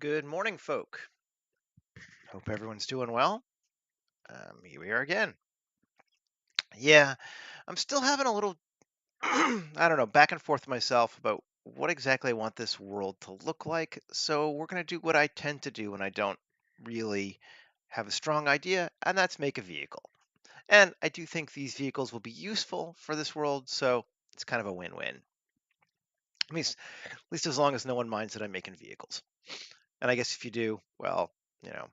Good morning, folk. Hope everyone's doing well. Here we are again. Yeah, I'm still having a little, I don't know, back and forth with myself about what exactly I want this world to look like. So we're going to do what I tend to do when I don't really have a strong idea, and that's make a vehicle. And I do think these vehicles will be useful for this world, so it's kind of a win-win. At least as long as no one minds that I'm making vehicles. And I guess if you do, well, you know,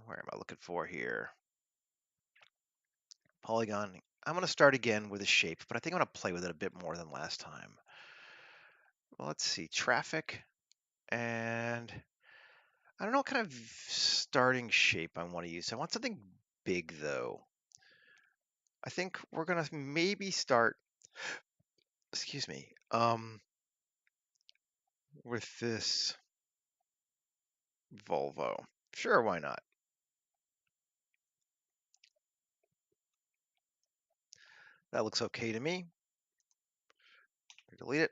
where am I looking for here? Polygon. I'm going to start again with a shape, but I think I'm going to play with it a bit more than last time. Well, let's see, traffic, and I don't know what kind of starting shape I want to use. I want something big, though. I think we're going to maybe start, excuse me, with this Volvo. Sure, why not? That looks okay to me. Delete it.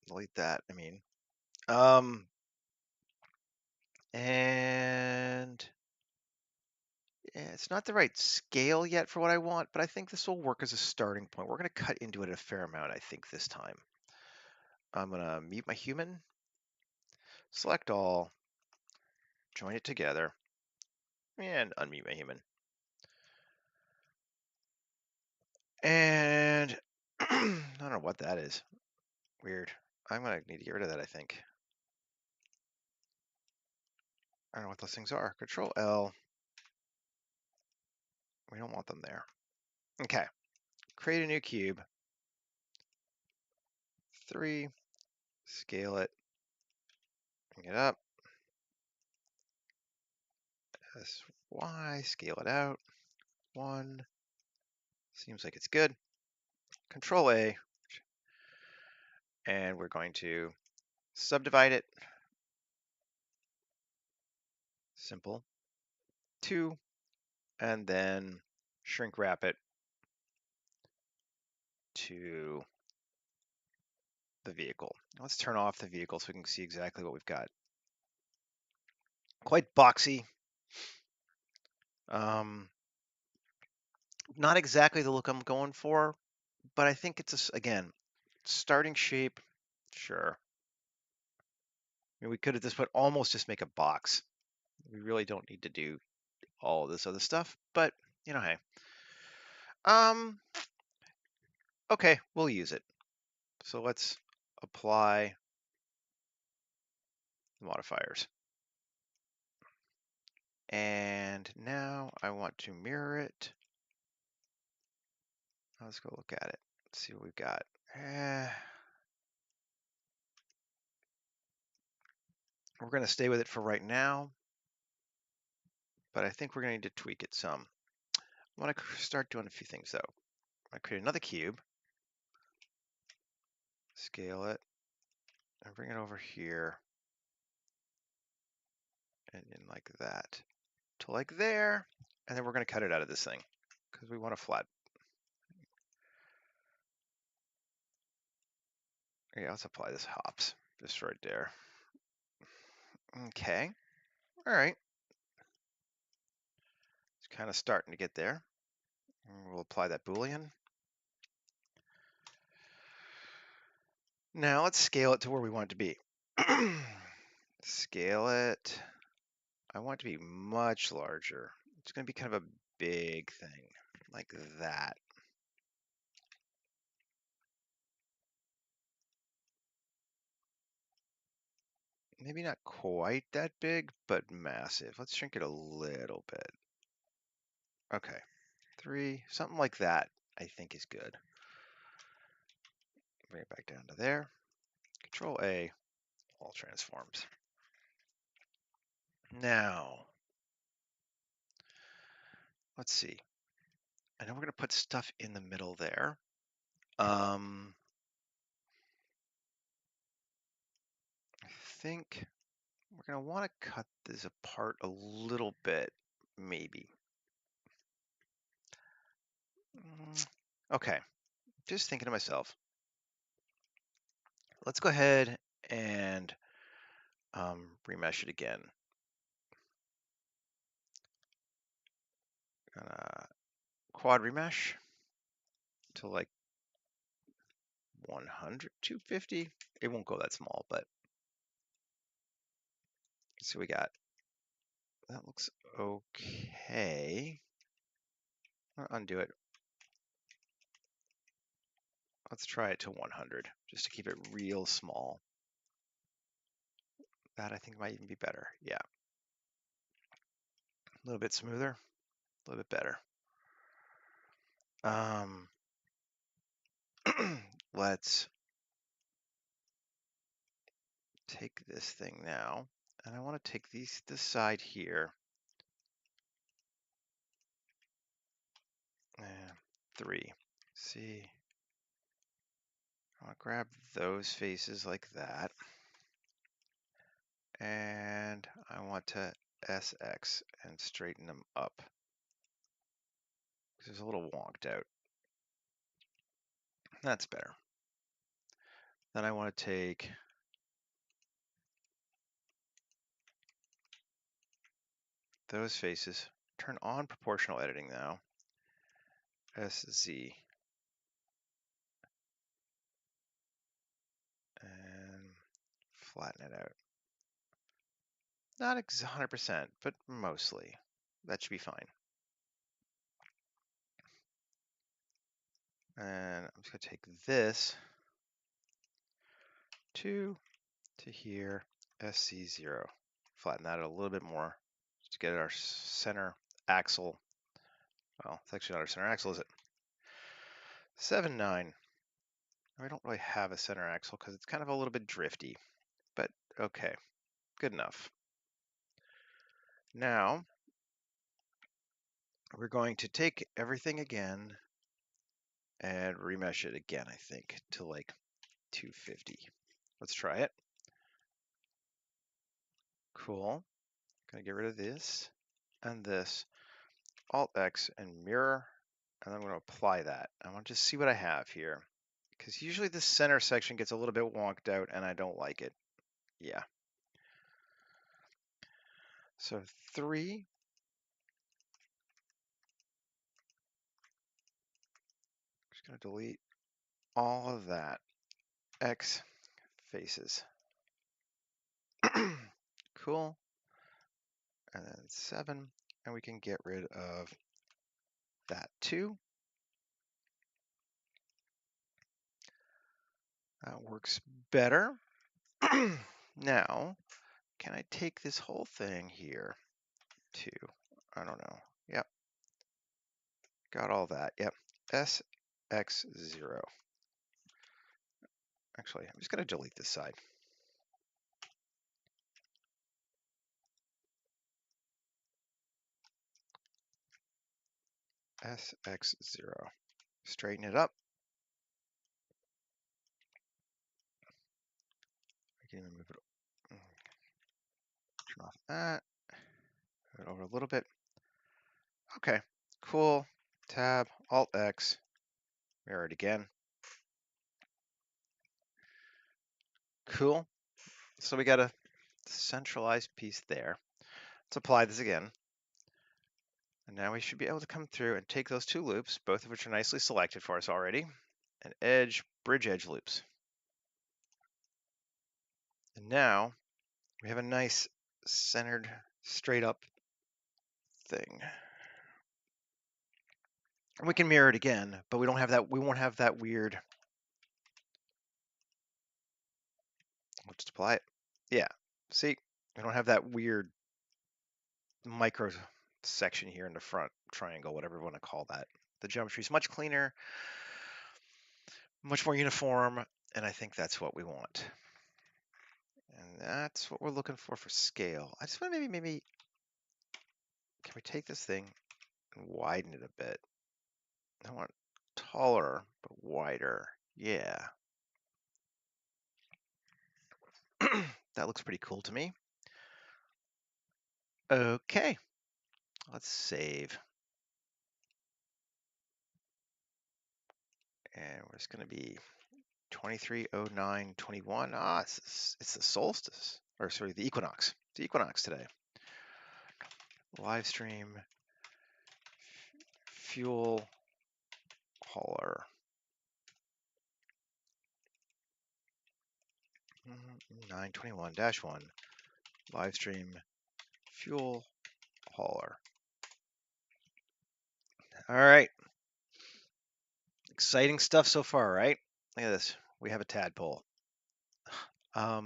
Delete that, I mean. And yeah, it's not the right scale yet for what I want, but I think this will work as a starting point. We're going to cut into it a fair amount, I think, this time. I'm going to mute my human, select all, join it together, and unmute my human. And I don't know what that is. Weird. I'm going to need to get rid of that, I think. I don't know what those things are. Control L. We don't want them there. Okay. Create a new cube. 3. Scale it. Bring it up. SY. Scale it out. 1. Seems like it's good. Control A. And we're going to subdivide it. Simple. 2. And then shrink wrap it to the vehicle. Let's turn off the vehicle so we can see exactly what we've got. Quite boxy. Not exactly the look I'm going for, but I think it's, again, starting shape, sure. I mean, we could at this point almost just make a box. We really don't need to do all this other stuff, but, hey. Okay, we'll use it. So let's apply modifiers. And now I want to mirror it. Let's go look at it. Let's see what we've got. We're going to stay with it for right now, but I think we're going to need to tweak it some. I want to start doing a few things though. I create another cube, scale it, and bring it over here, and in like that to like there, and then we're going to cut it out of this thing because we want a flat. Yeah, let's apply this hops just right there. Okay, all right. It's kind of starting to get there. We'll apply that Boolean. Now let's scale it to where we want it to be. Scale it. I want it to be much larger. It's going to be kind of a big thing, like that. Maybe not quite that big, but massive. Let's shrink it a little bit. Okay, 3, something like that, I think is good. Bring it back down to there. Control A, all transforms. Now, let's see. I know we're going to put stuff in the middle there. I think we're going to want to cut this apart a little bit, maybe. Okay, just thinking to myself. Let's go ahead and remesh it again. Quad remesh to like 100, 250. It won't go that small, but let's see what we got. That looks okay. I'll undo it. Let's try it to 100, just to keep it real small. That I think might even be better. Yeah. A little bit smoother, a little bit better. Let's take this thing now, and I want to take this side here. And 3. See, I want to grab those faces like that. And I want to SX and straighten them up. Because it's a little wonked out. That's better. Then I want to take those faces, turn on proportional editing now, SZ, and flatten it out. Not 100%, but mostly. That should be fine. And I'm just going to take this to here, SC0. Flatten that out a little bit more just to get our center axle. Well, it's actually not our center axle, is it? 7.9. We don't really have a center axle because it's kind of a little bit drifty, but okay, good enough. Now, we're going to take everything again and remesh it again, I think, to like 250. Let's try it. Cool. Gonna get rid of this and this. Alt X and mirror, and I'm going to apply that. I want to just see what I have here, because usually the center section gets a little bit wonked out, and I don't like it. Yeah. So 3. Just going to delete all of that. X faces. Cool. And then 7, and we can get rid of that too. That works better. Now, can I take this whole thing here to, I don't know. Yep. Got all that. Yep. SX0. Actually, I'm just going to delete this side. SX0. Straighten it up. I can even move it. Turn off that. Move it over a little bit. Okay, cool. Tab, Alt X. Mirror it again. Cool. So we got a centralized piece there. Let's apply this again. And now we should be able to come through and take those 2 loops, both of which are nicely selected for us already, and bridge edge loops. And now we have a nice centered, straight up thing. And we can mirror it again, but we don't have that. We won't have that weird. We'll just apply it. Yeah. See, we don't have that weird micro section here in the front triangle, whatever you want to call that. The geometry is much cleaner, much more uniform, and I think that's what we want. And that's what we're looking for scale. I just want to maybe, can we take this thing and widen it a bit? I want taller, but wider. Yeah. That looks pretty cool to me. Okay, let's save. And we're just going to be 230921. Ah, it's the solstice. or sorry, the Equinox. The Equinox today. Live stream fuel hauler. 921-1 live stream fuel hauler. All right. Exciting stuff so far, right? Look at this. We have a tadpole. Yeah,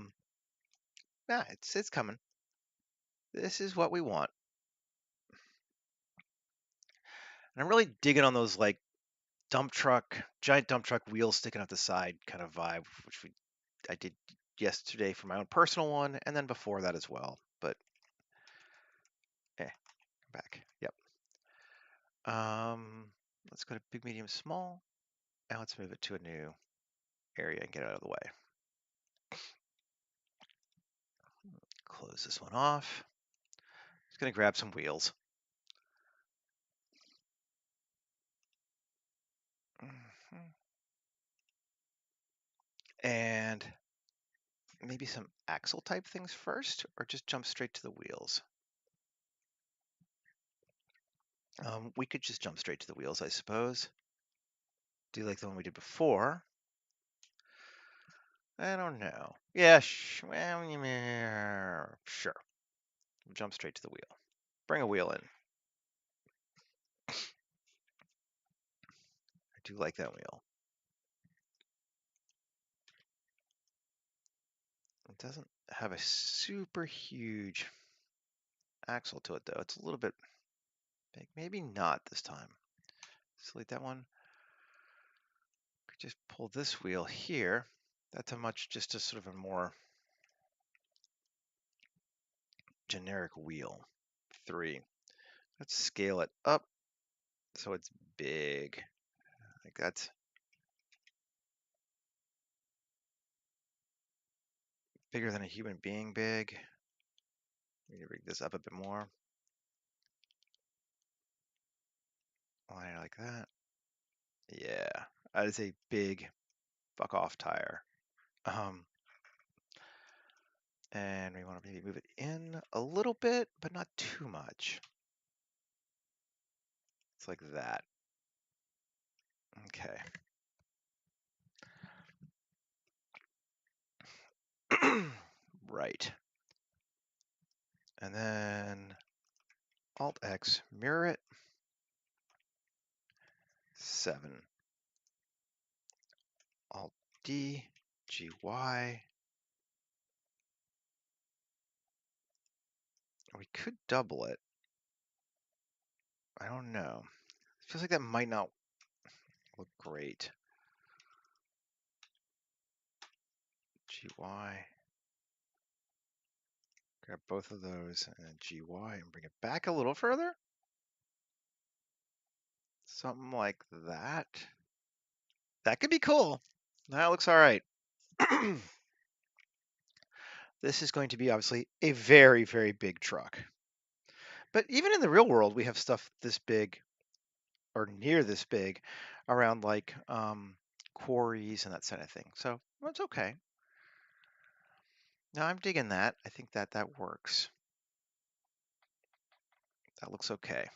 it's coming. This is what we want. And I'm really digging on those like giant dump truck wheels sticking out the side kind of vibe, which I did yesterday for my own personal one, and then before that as well. But back. Yep. Let's go to big, medium, small, and let's move it to a new area and get it out of the way. Close this one off. Just gonna grab some wheels. And maybe some axle type things first, or just jump straight to the wheels. We could just jump straight to the wheels, I suppose. Do like the one we did before. I don't know. Yeah, sure. Jump straight to the wheel. Bring a wheel in. I do like that wheel. It doesn't have a super huge axle to it, though. It's a little bit big. Maybe not this time. Select that one. Could just pull this wheel here. That's just a sort of a more generic wheel. 3. Let's scale it up so it's big. Like that's bigger than a human being big. Let me rig this up a bit more. Line it like that. Yeah, that is a big fuck off tire. And we want to maybe move it in a little bit, but not too much. It's like that. Okay. Right. And then Alt X, mirror it. 7. Alt D, GY. We could double it. I don't know. Feels like that might not look great. GY. Grab both of those and then GY and bring it back a little further. Something like that. That could be cool. That looks all right. This is going to be obviously a very, very big truck. But even in the real world, we have stuff this big or near this big around like quarries and that kind of thing. So that's okay. Now I'm digging that. I think that works. That looks okay.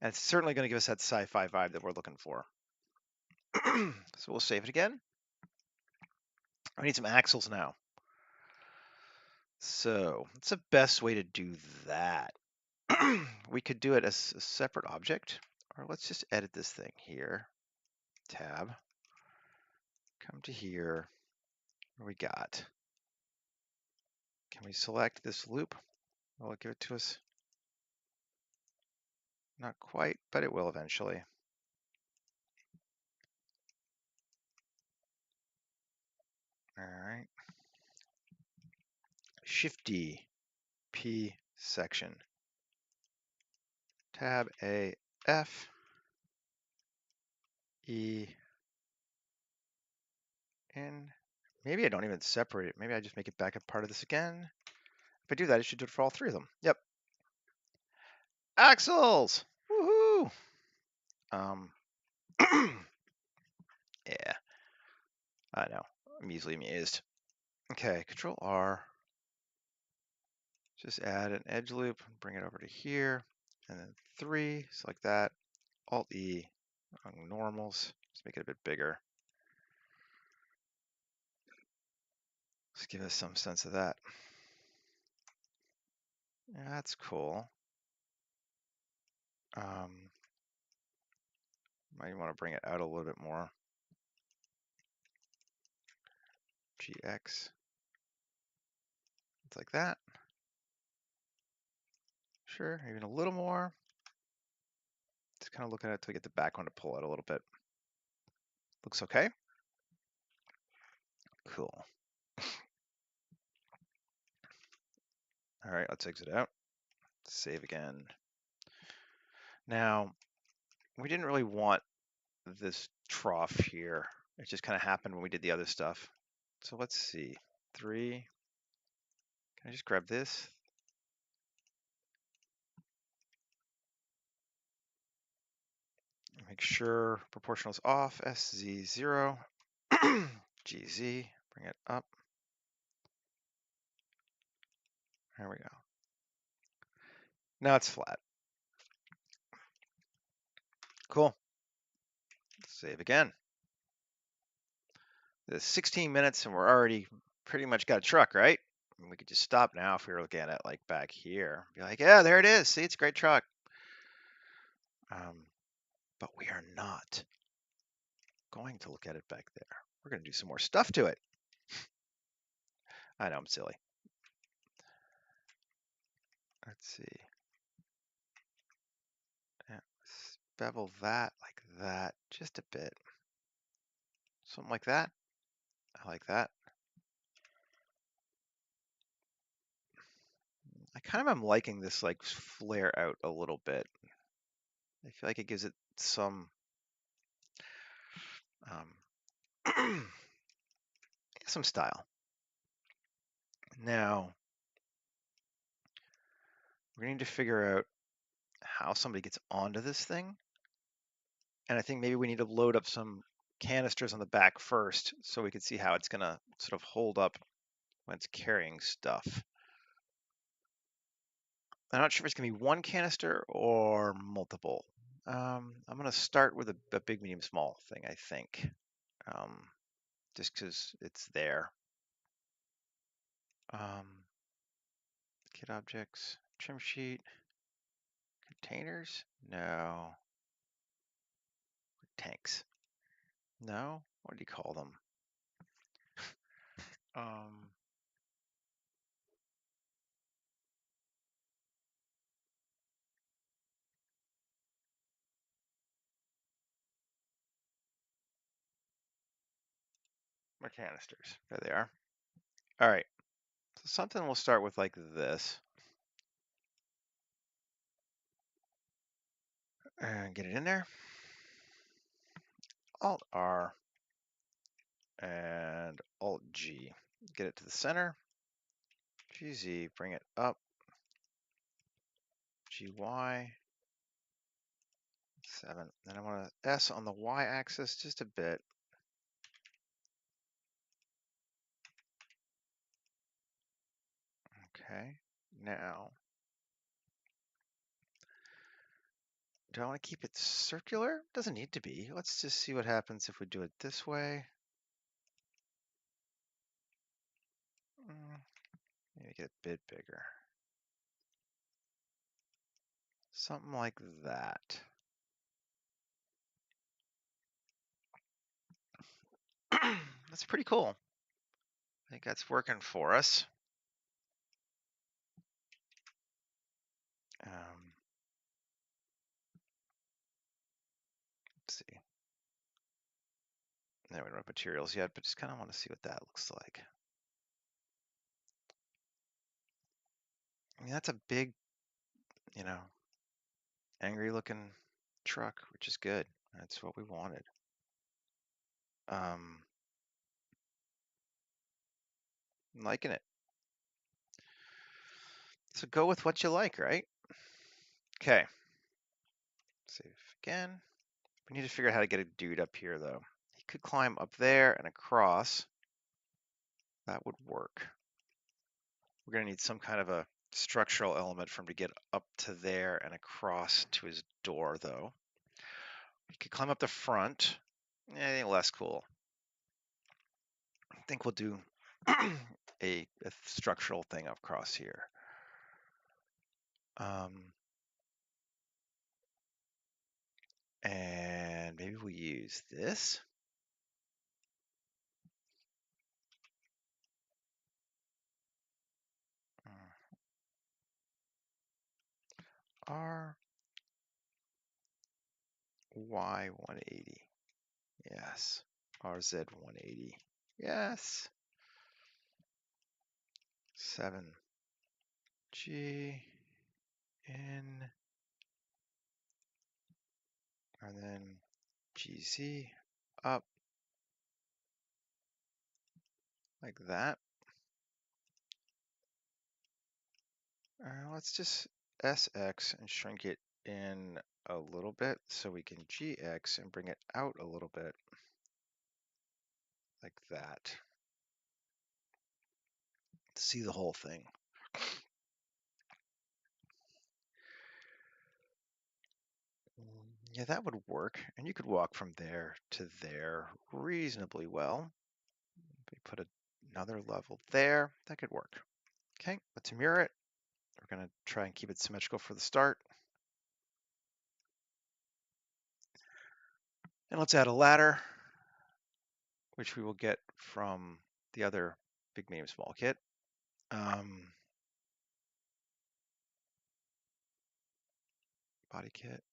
And it's certainly going to give us that sci-fi vibe that we're looking for. So we'll save it again. I need some axles now. So what's the best way to do that? We could do it as a separate object, or let's just edit this thing here. Tab. Come to here. What do we got? Can we select this loop? Will it give it to us? Not quite, but it will eventually. All right. Shift D, P section. Tab A, F, E, N. Maybe I don't even separate it. Maybe I just make it back a part of this again. If I do that, it should do it for all 3 of them. Yep. Axles! Woohoo! Yeah. I know. I'm easily amused. Okay, Control R. Just add an edge loop, bring it over to here, and then 3, select that. Alt E on normals. Let's make it a bit bigger. Let's give us some sense of that. Yeah, that's cool. Might want to bring it out a little bit more. GX. It's like that. Sure, even a little more. Just kind of looking at it till we get the back one to pull out a little bit. Looks okay. Cool. All right, let's exit out. Save again. Now, we didn't really want this trough here. It just kind of happened when we did the other stuff. So let's see. 3. Can I just grab this? Make sure proportional is off. SZ0. GZ. Bring it up. There we go. Now it's flat. Cool. Save again. It's 16 minutes and we're already pretty much got a truck, right? We could just stop now if we were looking at it like back here. Be like, yeah, there it is. See, it's a great truck. But we are not going to look at it back there. We're going to do some more stuff to it. I know I'm silly. Let's see. Yeah, bevel that like that just a bit. Something like that. I like that. I kind of am liking this like flare out a little bit. I feel like it gives it some some style. Now, we need to figure out how somebody gets onto this thing. And I think maybe we need to load up some canisters on the back first so we can see how it's going to sort of hold up when it's carrying stuff. I'm not sure if it's going to be one canister or multiple. I'm going to start with a big, medium, small thing, I think, just because it's there. Kit objects, trim sheet, containers? No. Tanks? No? What do you call them? My canisters. There they are. All right. So something we'll start with like this. And get it in there. Alt R and Alt G. Get it to the center. GZ, bring it up. GY, 7. Then I want to S on the Y axis just a bit. Okay. Now, do I want to keep it circular? Doesn't need to be. Let's just see what happens if we do it this way. Maybe get a bit bigger. Something like that. That's pretty cool. I think that's working for us. Let's see. Now we don't have materials yet, but just kind of want to see what that looks like. I mean, that's a big, angry looking truck, which is good. That's what we wanted. I'm liking it. So go with what you like, right? Okay. Save again. We need to figure out how to get a dude up here, though. He could climb up there and across. That would work. We're going to need some kind of a structural element for him to get up to there and across to his door, though. He could climb up the front. Anything less cool. I think we'll do a structural thing across here. And maybe we use this. R Y 180. Yes. RZ 180. Yes. 7G in, and then GZ up like that. Let's just SX and shrink it in a little bit so we can GX and bring it out a little bit like that. See the whole thing. Yeah, that would work. And you could walk from there to there reasonably well. We put another level there. That could work. Okay, let's mirror it. We're going to try and keep it symmetrical for the start. And let's add a ladder, which we will get from the other big medium small kit. Body kit.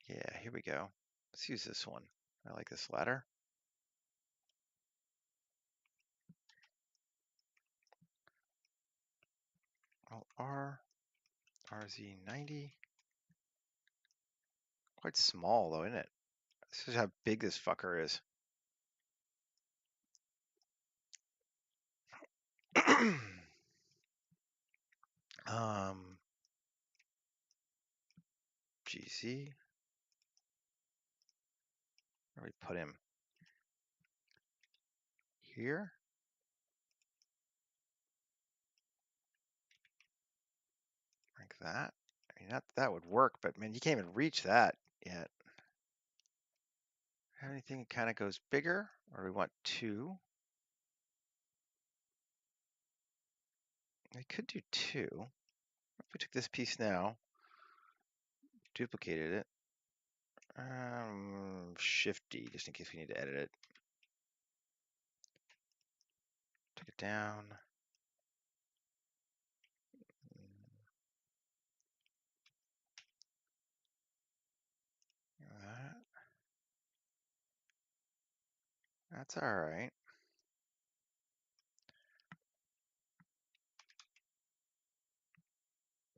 Yeah, here we go. Let's use this one. I like this ladder. Alt R, RZ90. Quite small though, isn't it? This is how big this fucker is. GC. Where do we put him? Here. Like that. I mean, that would work, but man, you can't even reach that yet. Have anything that kind of goes bigger, or do we want two? I could do two. If we took this piece now, duplicated it, Shift D, just in case we need to edit it. Take it down. That's all right.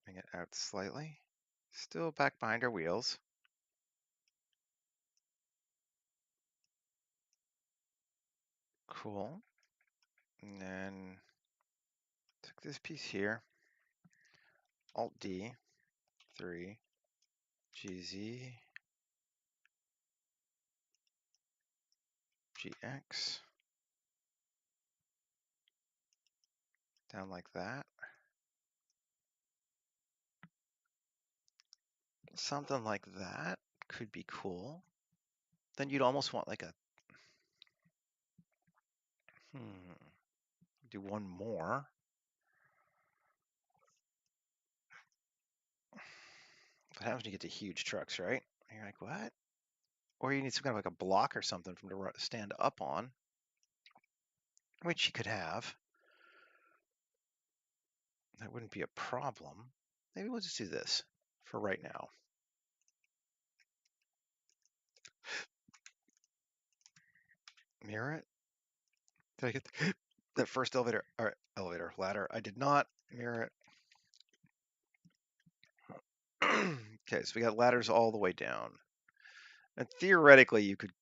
Bring it out slightly. Still back behind our wheels. Cool. And then took this piece here. Alt D, 3, GZ, GX. Down like that. Something like that could be cool. Then you'd almost want like a, do one more. What happens when you get to huge trucks, right? And you're like, what? Or you need some kind of like a block or something for them to stand up on, which you could have. That wouldn't be a problem. Maybe we'll just do this for right now. Mirror it. Did I get that first elevator or ladder? I did not mirror it. Okay, so we got ladders all the way down. And theoretically, you could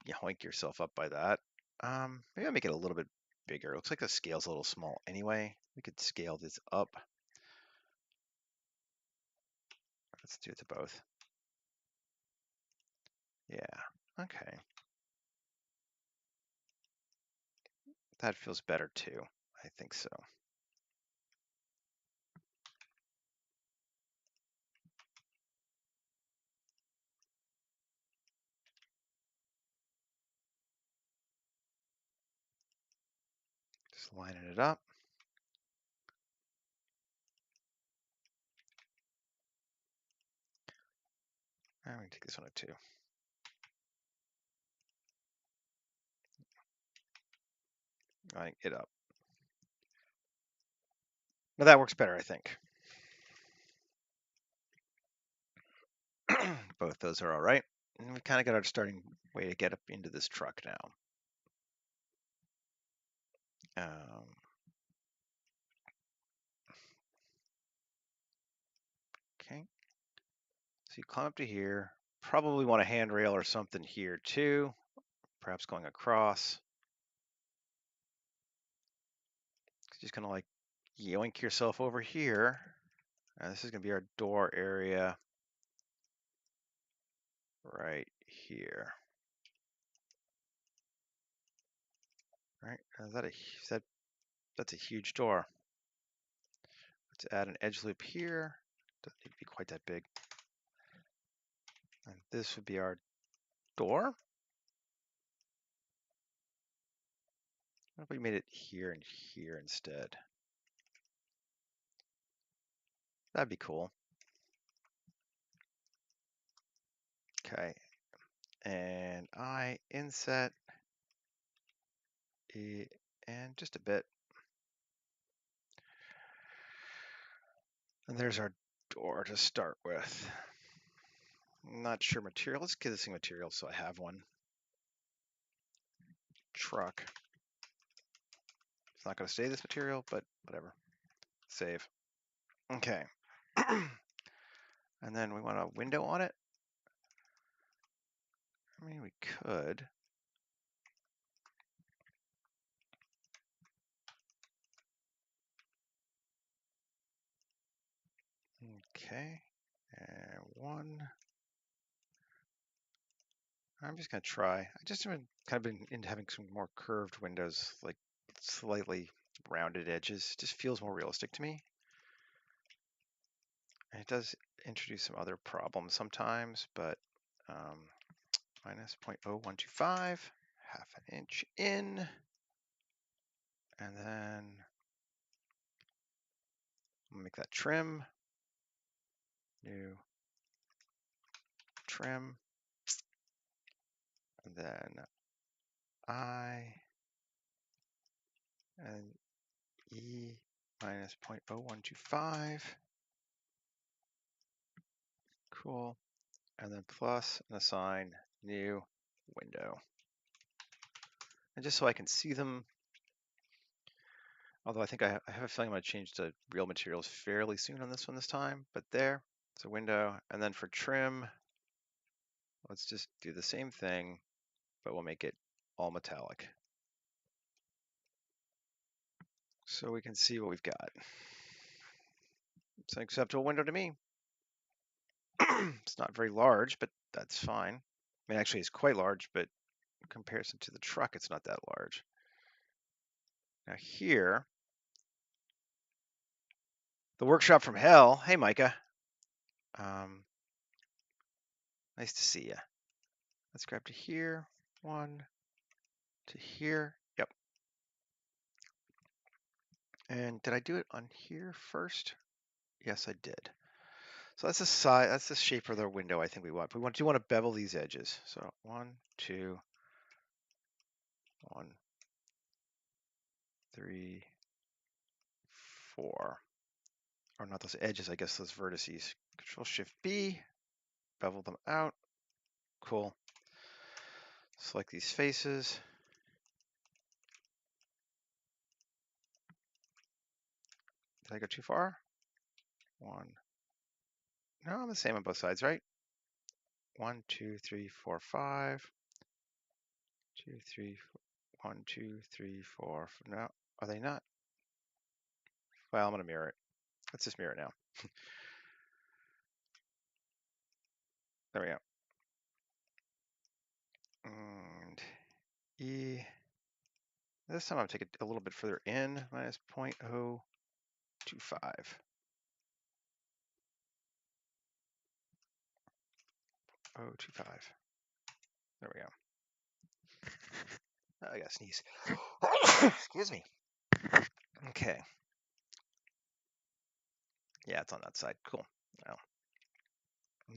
hoink yourself up by that. Maybe I'll make it a little bit bigger. It looks like the scale's a little small anyway. We could scale this up. Let's do it to both. Yeah, okay. That feels better too. I think so. Just lining it up. I'm going to take this one at 2. Lining it up. Now that works better, I think. Both those are all right. And we kind of got our starting way to get up into this truck now. Okay. So you climb up to here. Probably want a handrail or something here too. Perhaps going across. Just gonna like yoink yourself over here. And this is gonna be our door area right here. Right? That's a huge door. Let's add an edge loop here. Doesn't need to be quite that big. And this would be our door. What if we made it here and here instead? That'd be cool. Okay. And I inset and just a bit. And there's our door to start with. Not sure material. Let's get this thing material so I have one. Truck. It's not going to stay this material, but whatever. Save. Okay. And then we want a window on it. I mean, we could. Okay. And 1. I'm just going to try. I just have kind of been into having some more curved windows, like slightly rounded edges. It just feels more realistic to me. And it does introduce some other problems sometimes, but minus 0.0125, half an inch in, and then I'll make that trim, new trim, and then I and E minus 0.0125, cool, and then plus and assign new window. And just so I can see them, although I think I have a feeling I'm going to change to real materials fairly soon on this one this time, but there, it's a window. And then for trim, let's just do the same thing, but we'll make it all metallic. So we can see what we've got. It's an acceptable window to me. It's not very large, but that's fine. I mean, actually, it's quite large, but in comparison to the truck, it's not that large. Now here, the workshop from hell. Hey, Micah. Nice to see you. Let's grab to here. 1 to here. Yep. And did I do it on here first? Yes, I did. So that's the size. That's the shape of the window I think we want. We do want to bevel these edges. So 1, 2, 1, 3, 4. Or not those edges, I guess those vertices. Control Shift B, bevel them out. Cool. Select these faces. Did I go too far? 1. No, I'm the same on both sides, right? 1, 2, 3, 4, 5. 2, 3, 1, 2, 3, 4. No, are they not? Well, I'm going to mirror it. Let's just mirror it now. There we go. And E, This time I'll take it a little bit further in, minus 0.025. 0.025. There we go. Oh, I gotta sneeze. Excuse me. Okay. Yeah, it's on that side. Cool.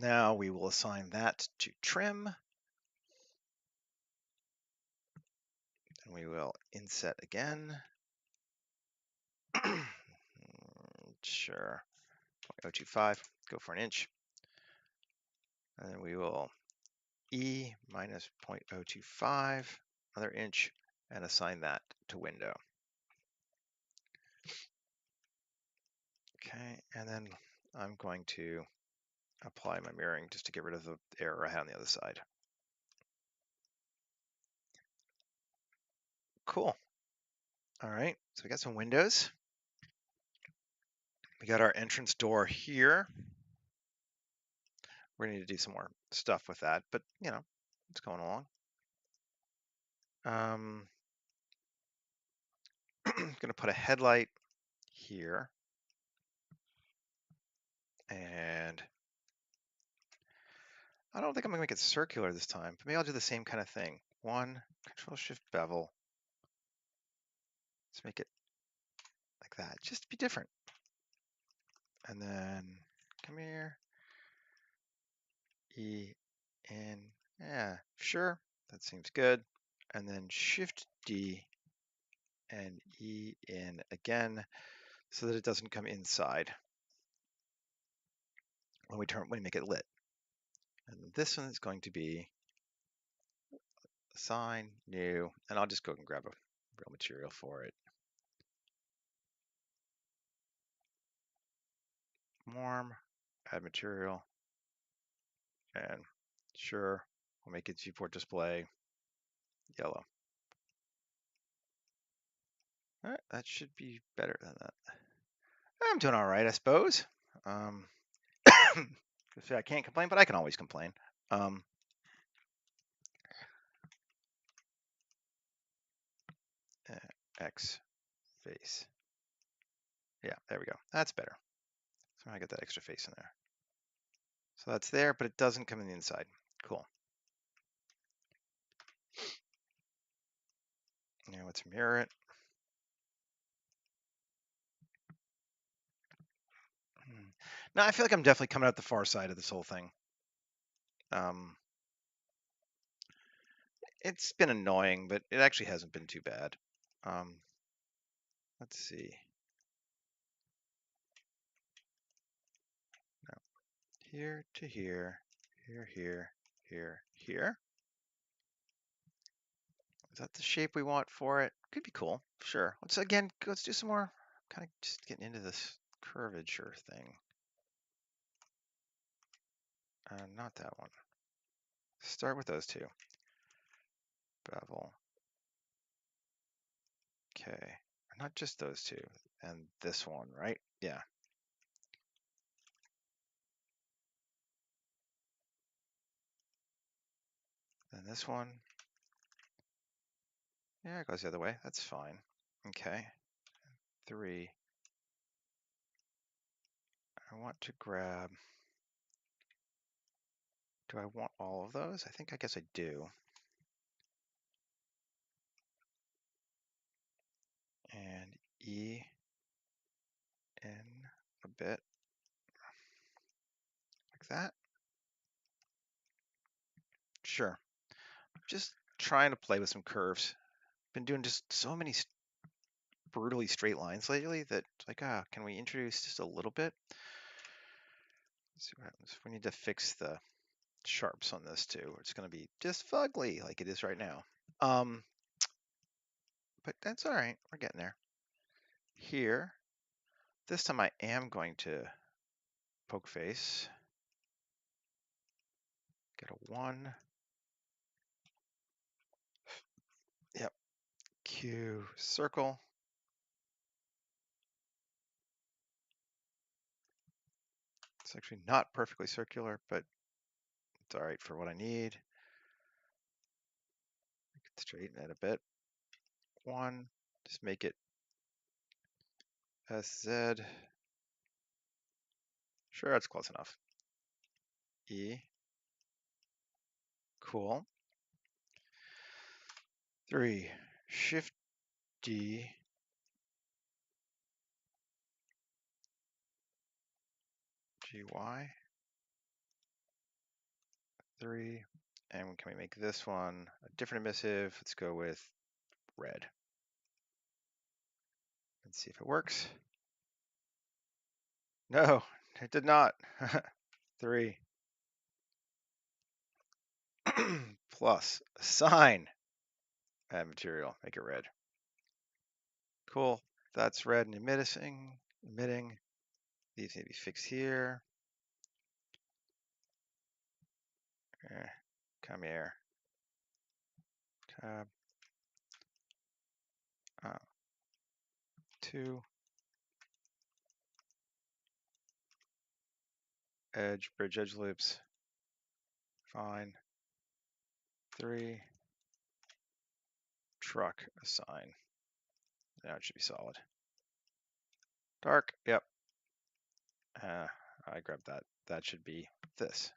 Now we will assign that to trim. And we will inset again. Sure. 0.025. Go for an inch. And then we will E minus 0.025, another inch, and assign that to window. Okay, and then I'm going to apply my mirroring just to get rid of the error I had on the other side. Cool. All right, so we got some windows. We got our entrance door here. We're gonna need to do some more stuff with that, but you know, it's going along. Gonna put a headlight here, and I don't think I'm gonna make it circular this time, but maybe I'll do the same kind of thing. One, Control Shift bevel. Let's make it like that, just to be different. And then come here, E in, yeah, sure, that seems good. And then Shift D and E in again, so that it doesn't come inside when we make it lit. And this one is going to be assign new, and I'll just go and grab a real material for it. Warm, add material, and sure, we'll make it viewport display yellow. All right, that should be better than that. I'm doing all right, I suppose. I can't complain, but I can always complain. X face. Yeah, there we go. That's better. So I get that extra face in there. So that's there, but it doesn't come in the inside. Cool. Now let's mirror it. Now I feel like I'm definitely coming out the far side of this whole thing. It's been annoying, but it actually hasn't been too bad. Let's see. No. Here to here, here, here, here, here. Is that the shape we want for it? Could be cool. Sure. Let's do some more. Kind of just getting into this curvature thing. Not that one. Start with those two. Bevel. Okay. Not just those two. And this one, right? Yeah. And this one. Yeah, it goes the other way. That's fine. Okay. 3. I want to grab. Do I want all of those? I guess I do. And E in a bit. Like that. Sure. Just trying to play with some curves. Been doing just so many brutally straight lines lately that it's like, can we introduce just a little bit? Let's see what happens. We need to fix the sharps on this too. It's going to be just fugly like it is right now. But that's all right. We're getting there. Here, this time I am going to poke face. Get a 1. Yep. Q circle. It's actually not perfectly circular, but it's all right for what I need. I can straighten it a bit. 1. Just make it SZ. Sure, that's close enough. E. Cool. 3. Shift D. GY. 3. And can we make this one a different emissive? Let's go with red. Let's see if it works. No, it did not. 3. Plus assign add material, make it red. Cool. That's red and emitting. These need to be fixed here. Come here. Tab. 2. Edge, bridge edge loops. Fine. 3. Truck assign. Now it should be solid. Dark, yep. I grabbed that. That should be this.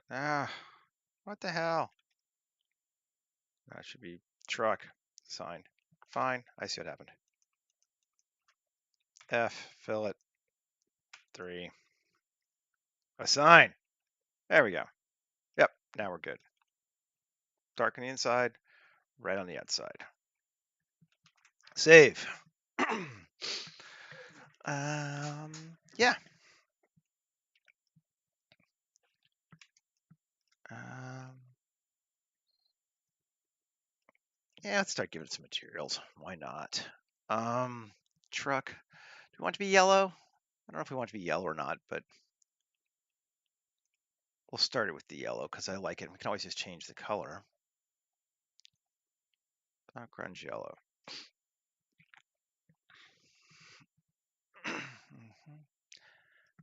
What the hell? That should be truck sign. Fine, I see what happened. F, fill it. 3. Assign. There we go. Yep, now we're good. Dark on the inside, red on the outside. Save. Yeah. Yeah, let's start giving it some materials. Why not? Truck. Do we want it to be yellow? I don't know if we want it to be yellow or not, but we'll start it with the yellow because I like it. We can always just change the color. Grunge yellow.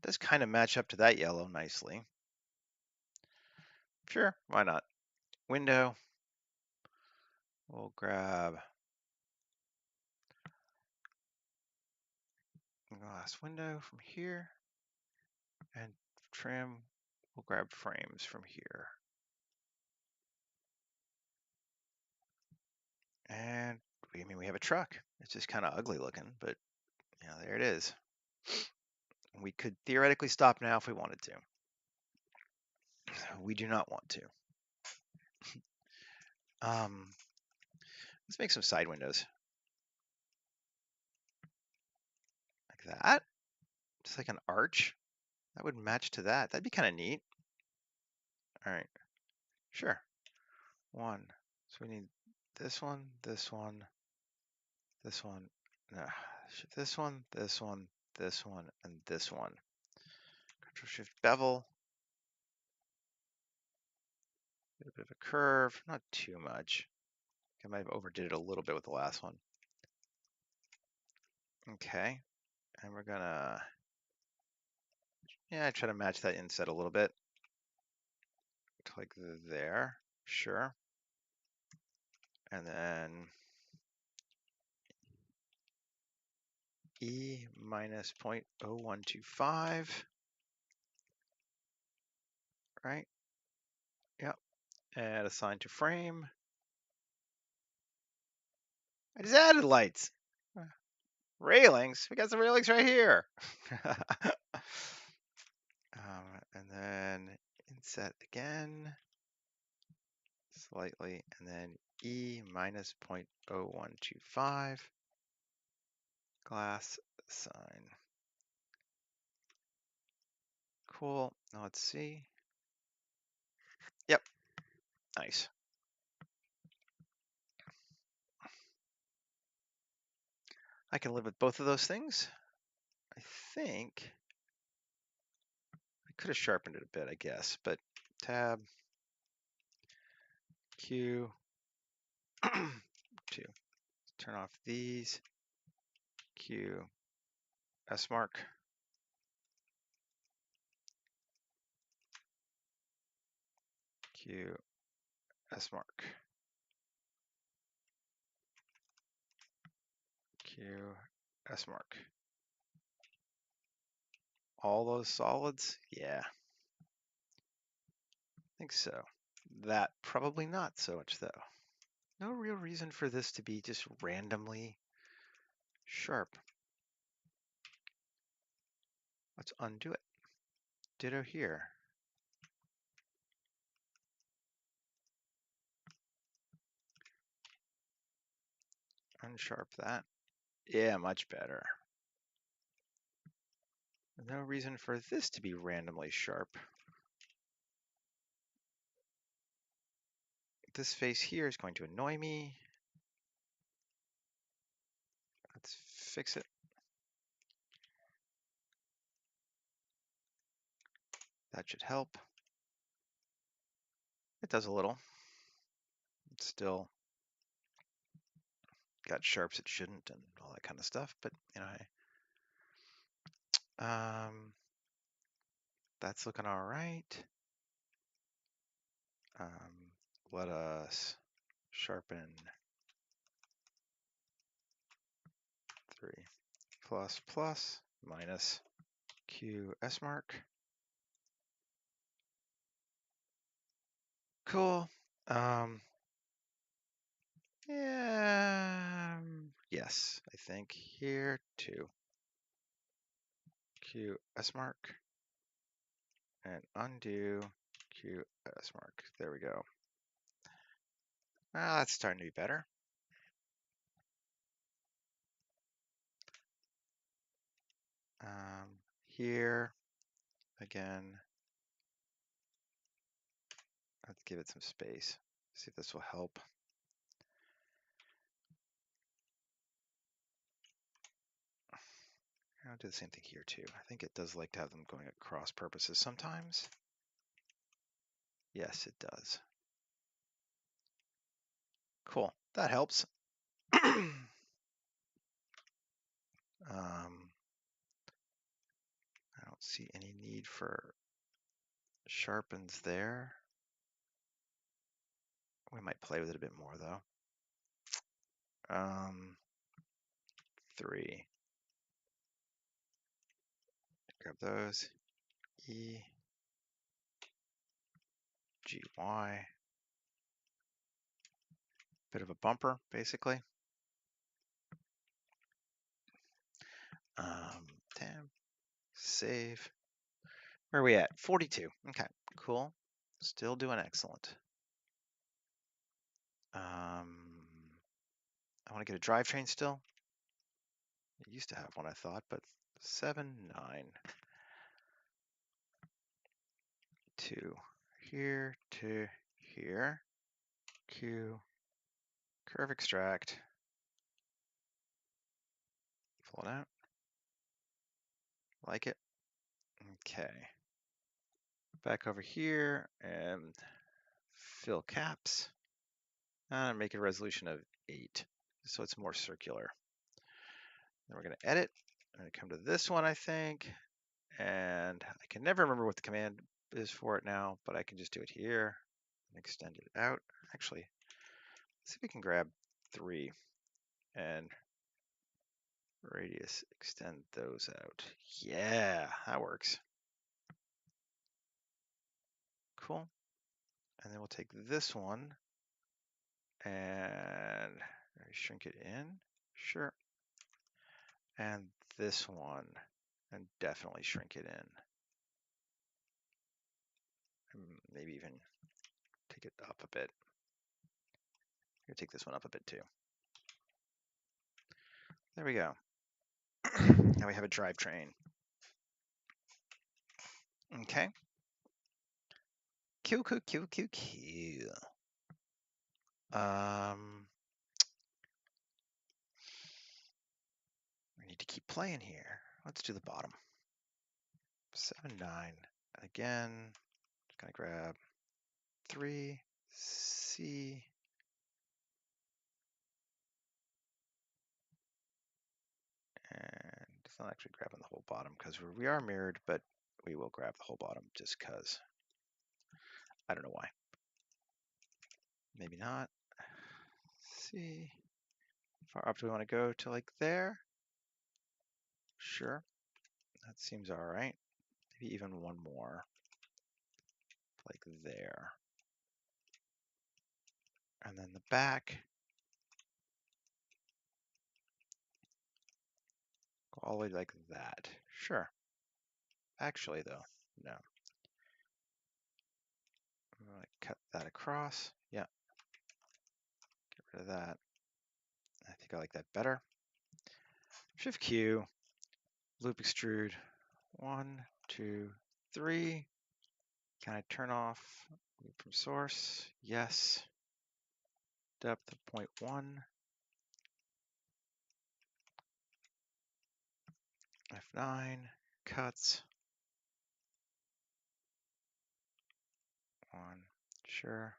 Does kind of match up to that yellow nicely. Sure, why not? Window. We'll grab glass window from here. And trim, we'll grab frames from here. And we have a truck. It's just kind of ugly looking, but yeah, there it is. We could theoretically stop now if we wanted to. We do not want to. Let's make some side windows. Like that. Just like an arch. That would match to that. That'd be kind of neat. All right. Sure. 1. So we need this one, this one, this one. No, this one, this one, this one, and this one. Control Shift bevel. A bit of a curve, not too much. I might have overdid it a little bit with the last one. Okay, and we're gonna, try to match that inset a little bit. To like there, sure. And then E minus 0.0125, right? Yep, and assign to frame. I just added lights. Railings, we got some railings right here. And then inset again, slightly, and then E minus 0.0125, glass sign. Cool, now let's see. Yep, nice. I can live with both of those things. I think I could have sharpened it a bit, I guess, but tab, Q, to turn off these, Q, S mark, Q, S mark. Q, S mark. All those solids? Yeah, I think so. That probably not so much though. No real reason for this to be just randomly sharp. Let's undo it. Ditto here. Unsharp that. Yeah, much better. No reason for this to be randomly sharp. This face here is going to annoy me. Let's fix it. That should help. It does a little. It's still got sharps it shouldn't and all that kind of stuff, but you know, that's looking all right. Let us sharpen 3 plus plus minus Q S mark. Cool. Yeah, yes, I think here too. Q S mark and undo Q S mark. There we go. That's starting to be better. Here again, let's give it some space. See if this will help. I'll do the same thing here too. I think it does like to have them going at cross purposes sometimes. Yes, it does. Cool, that helps. I don't see any need for sharpens there. We might play with it a bit more though. 3. Grab those. E, G, Y. Bit of a bumper, basically. Tab, save. Where are we at? 42. Okay, cool. Still doing excellent. I want to get a drivetrain still. I used to have one, I thought, but 7, 9. 2 here to here. Q, curve extract. Pull it out. Like it. Okay. Back over here and fill caps. And make a resolution of 8, so it's more circular. Then we're going to edit. I'm going to come to this one, I think. And I can never remember what the command is for it now, but I can just do it here and extend it out. Actually, let's see if we can grab 3 and radius, extend those out. Yeah, that works. Cool. And then we'll take this one and shrink it in. Sure. And this one and definitely shrink it in. And maybe even take it up a bit. I'm gonna take this one up a bit too. There we go. Now we have a drivetrain. Okay. Cool, cool, cool, cool, cool. We need to keep playing here. Let's do the bottom. 7, 9. And again, just gonna grab 3, C. And it's not actually grabbing the whole bottom because we are mirrored, but we will grab the whole bottom just because. I don't know why. Maybe not. C, far up do we want to go to like there? Sure, that seems all right. Maybe even one more, like there. And then the back, go all the way like that. Sure. Actually, though, no. I'm going to cut that across. Yeah. Get rid of that. I think I like that better. Shift Q, loop extrude. 1, 2, 3. Can I turn off loop from source? Yes. Depth of 0.1. F9. Cuts. 1. Sure.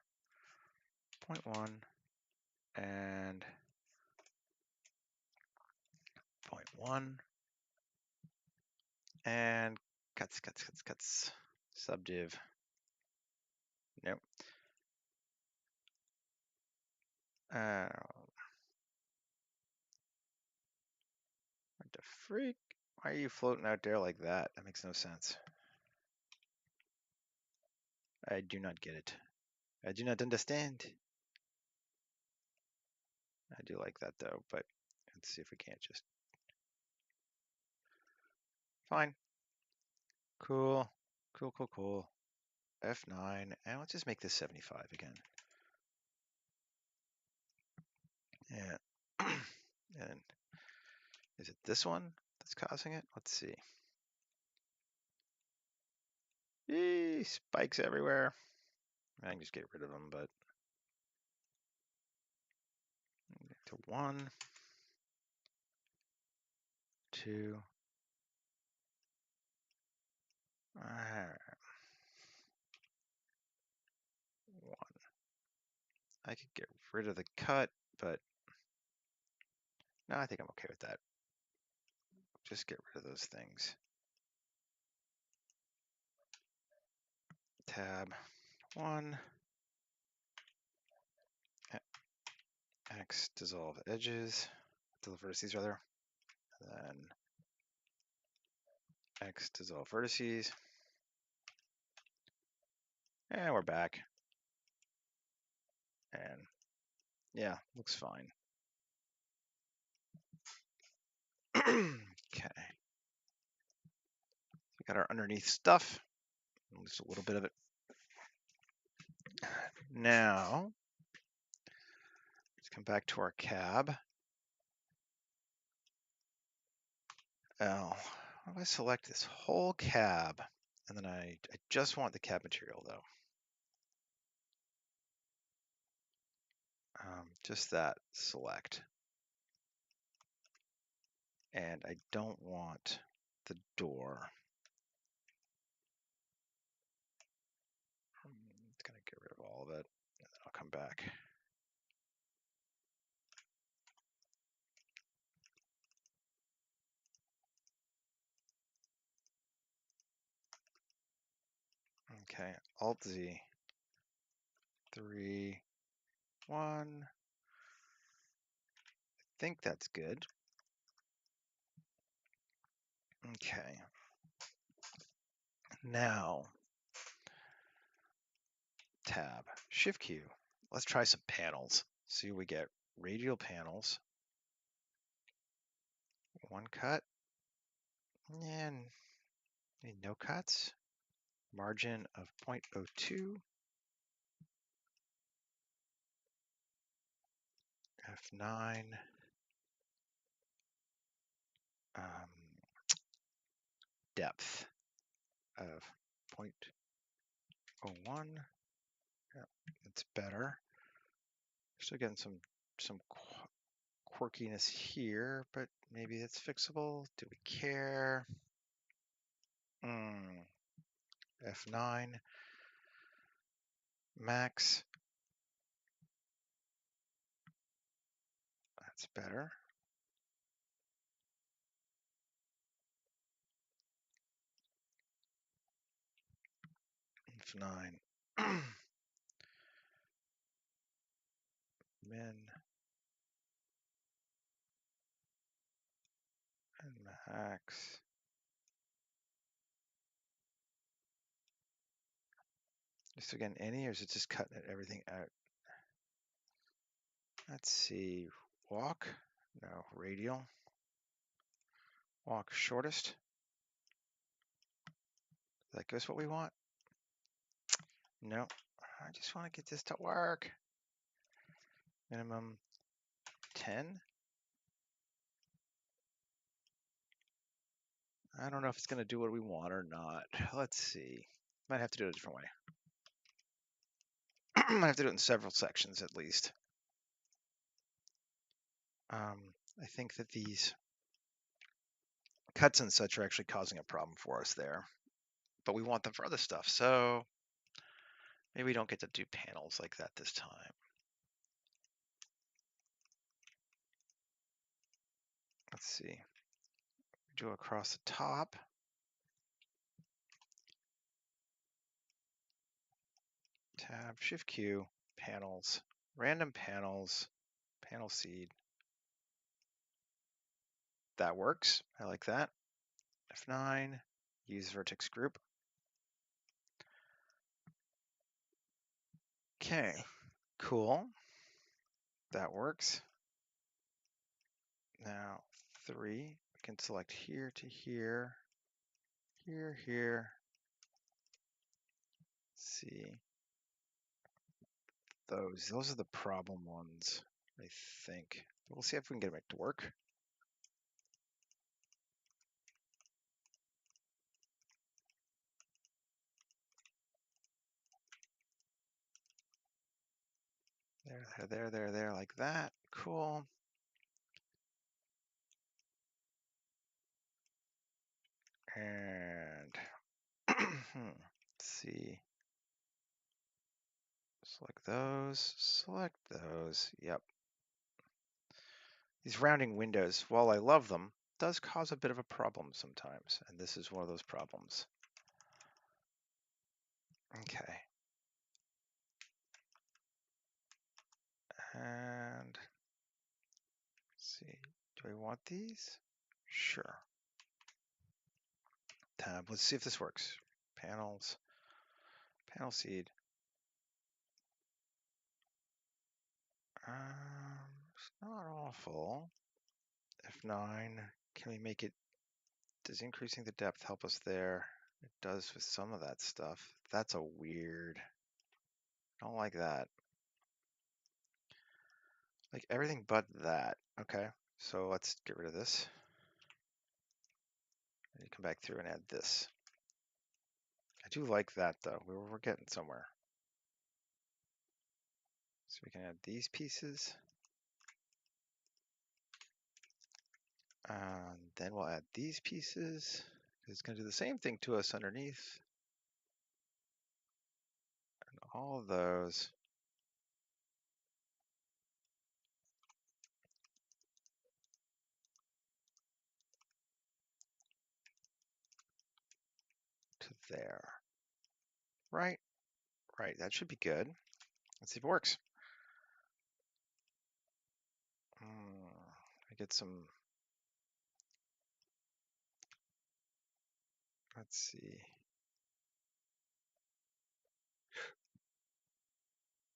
0.1. And 0.1. And cuts. Subdiv. Nope. What the freak? Why are you floating out there like that? That makes no sense. I do not get it. I do not understand. I do like that though, but let's see if we can't just. Fine. Cool. Cool. F9. And let's just make this 75 again. Yeah. And is it this one that's causing it? Let's see. Eee, spikes everywhere. I can just get rid of them, but to 1, 2. All right. 1. I could get rid of the cut, but no, I think I'm okay with that. Just get rid of those things. Tab 1. X dissolve edges. Dissolve vertices rather. And then X dissolve vertices. And we're back. And yeah, looks fine. Okay. We got our underneath stuff. Just a little bit of it. Now, let's come back to our cab. Oh, how do I select this whole cab? And then I just want the cab material though. Just that, select. And I don't want the door. It's gonna get rid of all of it, and then I'll come back. Okay, Alt Z, 3, 1. I think that's good. Okay. Now, tab, Shift Q. Let's try some panels. See, we get radial panels. 1 cut. And no cuts. Margin of 0.02. F9. Depth of 0.01. Yeah, that's better. Still getting some quirkiness here, but maybe it's fixable. Do we care? F9 max. That's better. F9 min Packs. Just again, any, or is it just cutting everything out? Let's see. Walk. No. Radial. Walk shortest. Is that just what we want? No. I just want to get this to work. Minimum 10. I don't know if it's going to do what we want or not. Let's see. Might have to do it a different way. Might have to do it in several sections at least. I think that these cuts and such are actually causing a problem for us there, but we want them for other stuff. So maybe we don't get to do panels like that this time. Let's see. Do across the top. Tab, Shift Q, panels, random panels, panel seed. That works. I like that. F9, use vertex group. Okay, cool. That works. Now 3, we can select here to here, here, here. Let's see. Those are the problem ones, I think. We'll see if we can get it back to work. There, like that. Cool. And let's see. Select those. Yep. These rounding windows, while I love them, does cause a bit of a problem sometimes, and this is one of those problems. Okay. And let's see, do I want these? Sure. Tab, let's see if this works. Panels, panel seed. It's not awful. F9, can we make it, does increasing the depth help us there? It does with some of that stuff. That's a weird, I don't like that. Like everything but that. Okay, so let's get rid of this. And come back through and add this. I do like that though. We're getting somewhere. So we can add these pieces. And then we'll add these pieces. It's going to do the same thing to us underneath. And all of those. To there. Right? Right. That should be good. Let's see if it works. I get some. Let's see.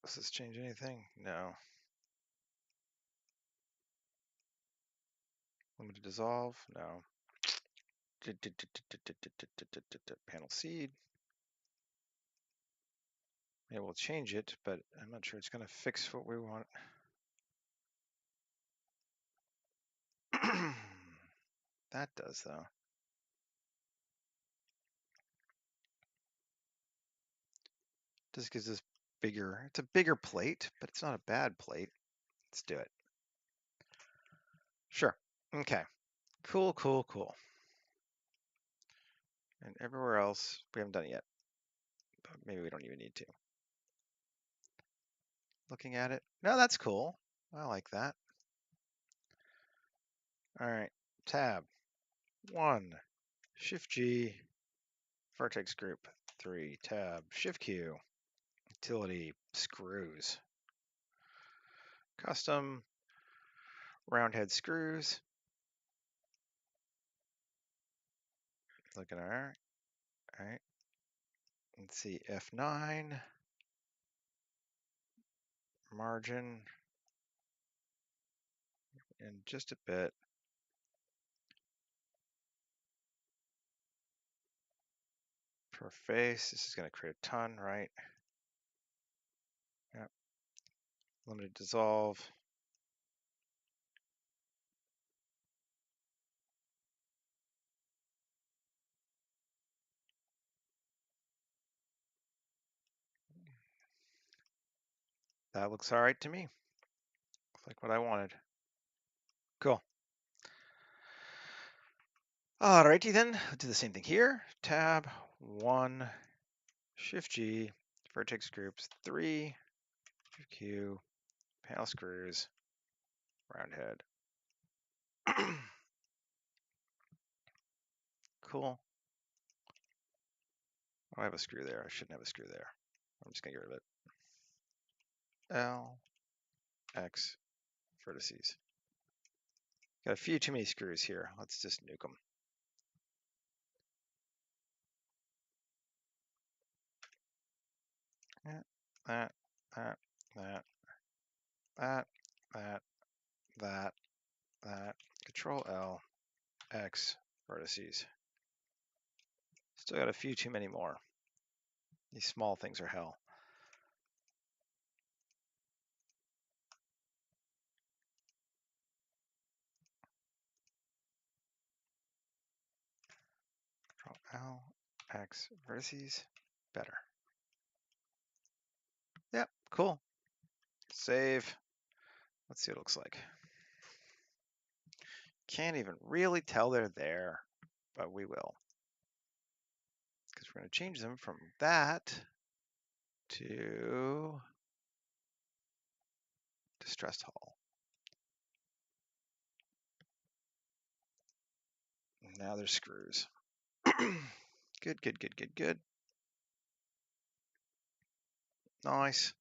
Does this change anything? No. Limited dissolve? No. Panel seed. Yeah, we'll change it, but I'm not sure it's going to fix what we want. That does, though. Just gives us bigger. It's a bigger plate, but it's not a bad plate. Let's do it. Sure. Okay. Cool, cool, cool. And everywhere else, we haven't done it yet. But maybe we don't even need to. Looking at it. No, that's cool. I like that. All right. Tab. 1. Shift G. Vertex group. 3. Tab. Shift Q. Utility. Screws. Custom. Round head screws. Looking all right. All right. Let's see, F9, margin, in just a bit. Per face, this is going to create a ton, right? Yep. Limited dissolve. That looks all right to me. Looks like what I wanted. Cool. Alrighty then, let's do the same thing here. Tab 1, Shift G, vertex groups 3, Shift Q, panel screws, round head. Cool. Oh, I have a screw there. I shouldn't have a screw there. I'm just gonna get rid of it. L, X, vertices. Got a few too many screws here. Let's just nuke them. That, that, that, that, that, that, that, that. Control L, X, vertices. Still got a few too many more. These small things are hell. Control L, X, vertices. Better. Yep, cool. Save. Let's see what it looks like. Can't even really tell they're there, but we will. Because we're going to change them from that to distressed hull. Now there's screws. Good, good, good, good, good. Nice.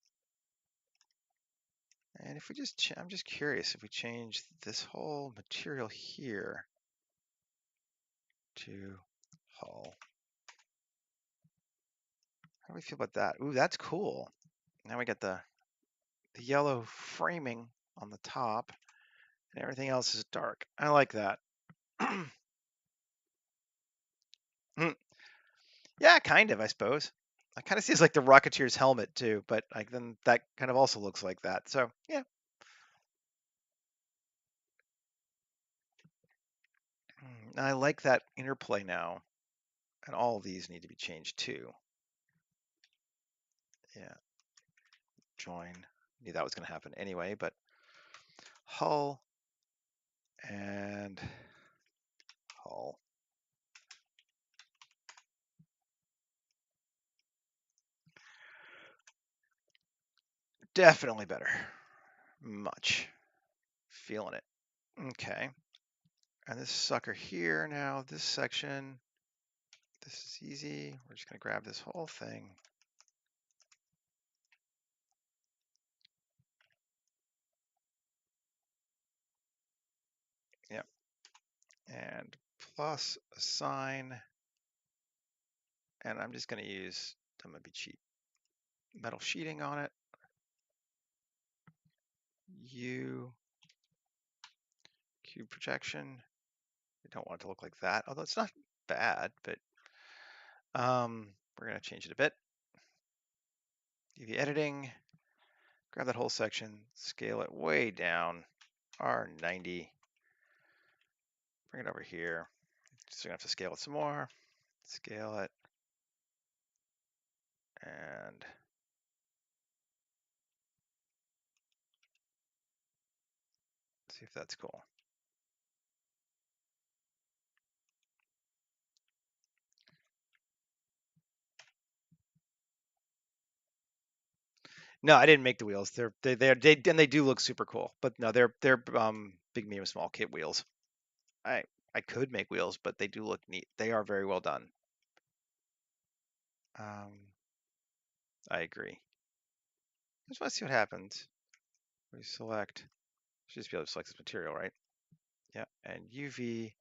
And if we just, I'm just curious, if we change this whole material here to hull, how do we feel about that? Ooh, that's cool. Now we got the yellow framing on the top, and everything else is dark. I like that. Yeah, kind of, I suppose. I kind of see it's like the Rocketeer's helmet too, but like then that kind of also looks like that. So yeah. I like that interplay now, and all of these need to be changed too. Yeah, join. Knew that was going to happen anyway, but hull and hull. Definitely better. Much. Feeling it. Okay. And this sucker here now, this section, this is easy. We're just going to grab this whole thing. Yep. And plus assign. And I'm just going to use, I'm going to be cheap, metal sheeting on it. U, cube projection. We don't want it to look like that, although it's not bad, but we're going to change it a bit. UV editing, grab that whole section, scale it way down, R90, bring it over here. Just going to have to scale it some more, scale it, and see if that's cool. No, I didn't make the wheels. They do look super cool, but no, they're big, medium, small kit wheels. I could make wheels, but they do look neat. They are very well done. I agree. Just want to see what happens. We select. Should just be able to select this material, right? Yeah, and UV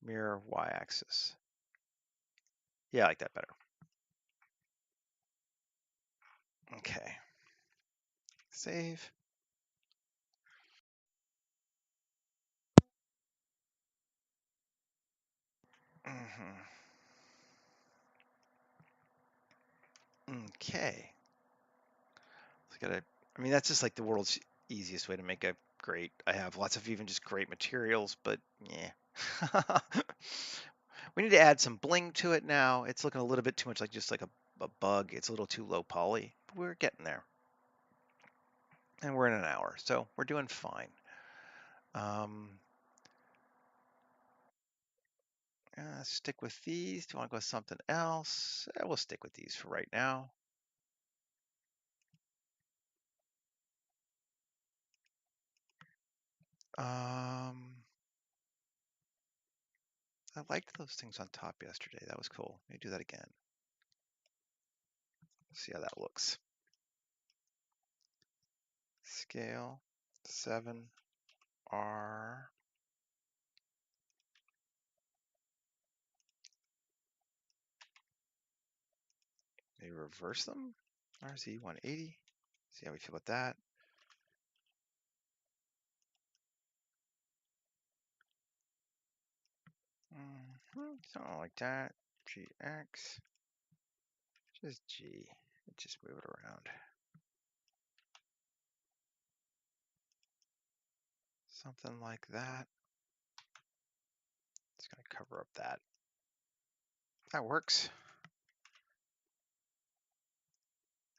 mirror y-axis. Yeah, I like that better. Okay. Save. Hmm. Okay. Let's get a. I mean, that's just like the world's easiest way to make a grate. I have lots of even just great materials, but yeah. We need to add some bling to it now. It's looking a little bit too much like just like a bug. It's a little too low poly. But we're getting there. And we're in an hour, so we're doing fine. Um, Stick with these. Do you want to go with something else? We'll stick with these for right now. Um, I liked those things on top yesterday. That was cool. Let me do that again. See how that looks. Scale 7R. Maybe reverse them. RZ 180. See how we feel about that. Something like that. GX. Just G. Just move it around. Something like that. It's going to cover up that. That works.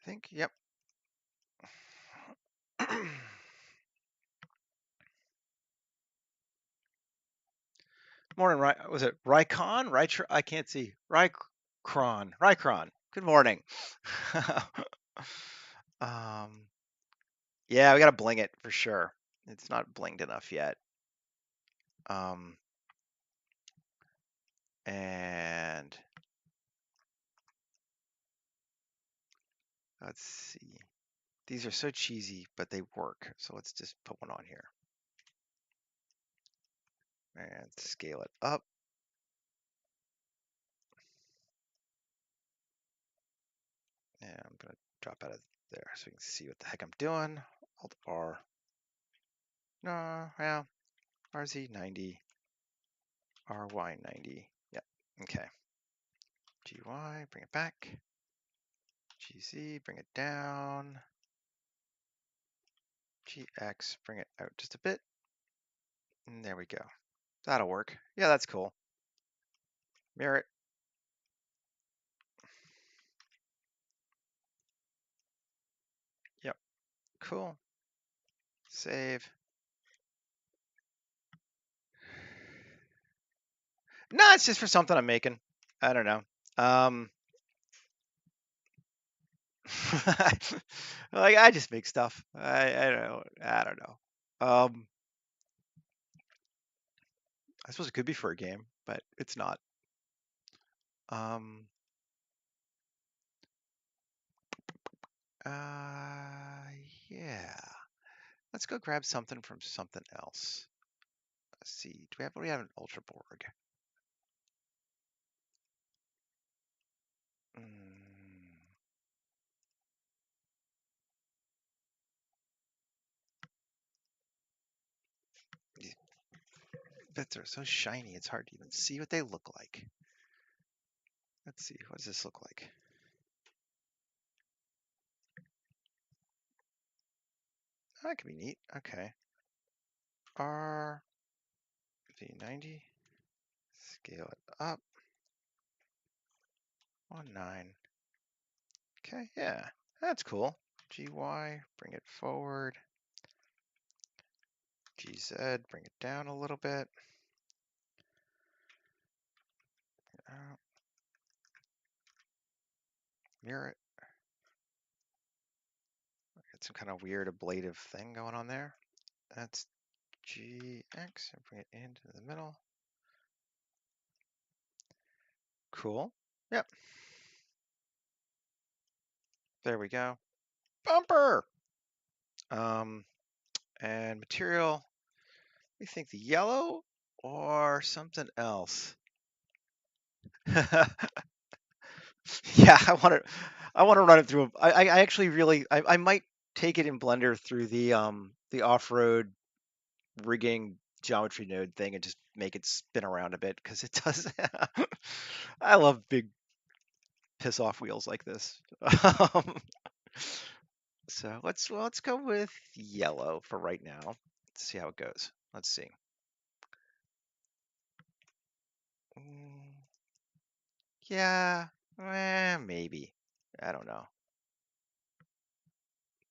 I think, yep. Morning, was it Rycon? I can't see. Rycron. Good morning. Yeah, we gotta bling it for sure. It's not blinged enough yet. And let's see. These are so cheesy, but they work. So let's just put one on here and scale it up. And I'm gonna drop out of there so we can see what the heck I'm doing. Alt R. No, yeah. RZ90. RY90. Yep. Okay. GY, bring it back. GZ, bring it down. GX, bring it out just a bit. And there we go. That'll work. Yeah, that's cool. Mirror it. Yep. Cool. Save. No, it's just for something I'm making. I don't know. Like I just make stuff. I don't know. I suppose it could be for a game, but it's not. Um, yeah. Let's go grab something from something else. Let's see. Do we have an Ultra Borg? Mm, these bits are so shiny, it's hard to even see what they look like. Let's see. What does this look like? Oh, that could be neat. Okay. RV90. Scale it up. 1.9. Okay, yeah. That's cool. GY, bring it forward. GZ, bring it down a little bit. Mirror it. Got some kind of weird ablative thing going on there. That's GX, and bring it into the middle. Cool. Yep. There we go. Bumper! And material, we think the yellow or something else. Yeah, I want to run it through. I actually really I might take it in Blender through the off-road rigging geometry node thing and just make it spin around a bit because it does. I love big piss off wheels like this. Um, so let's go with yellow for right now. Let's see how it goes. Let's see. Mm, yeah, maybe. I don't know.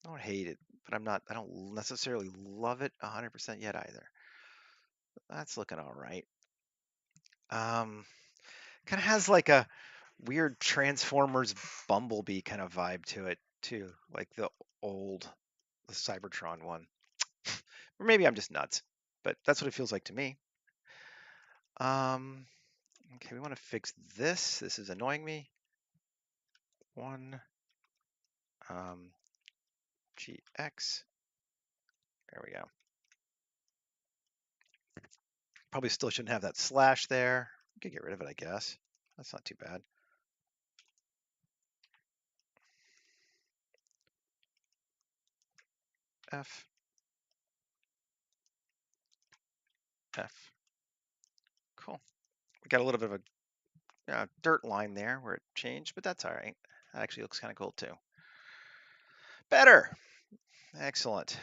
I don't hate it, but I don't necessarily love it 100% yet either. That's looking all right. Um, kind of has like a weird Transformers Bumblebee kind of vibe to it too, like the Cybertron one. Or maybe I'm just nuts, but that's what it feels like to me. Um, okay, we want to fix this. This is annoying me. One, um, GX. There we go. Probably still shouldn't have that slash there. Could get rid of it, I guess. That's not too bad. F, F. Cool. We got a little bit of a dirt line there where it changed, but that's all right. That actually looks kind of cool too. Better. Excellent.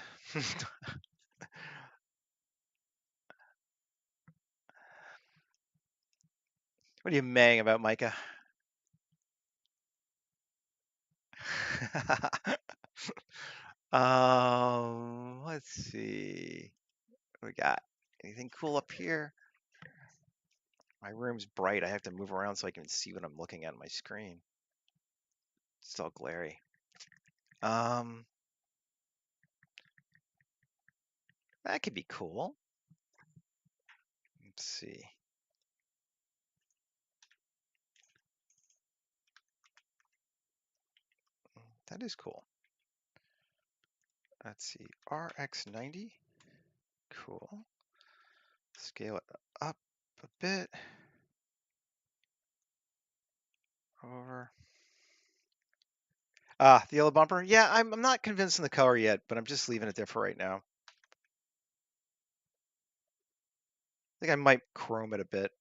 What are you maying about, Micah? Let's see. What we got? Anything cool up here? My room's bright. I have to move around so I can see what I'm looking at on my screen. It's all glary. Um, that could be cool. Let's see. That is cool. Let's see. RX90. Cool. Scale it up a bit. Over. Ah, the yellow bumper. Yeah, I'm not convinced in the color yet, but I'm just leaving it there for right now. I think I might chrome it a bit.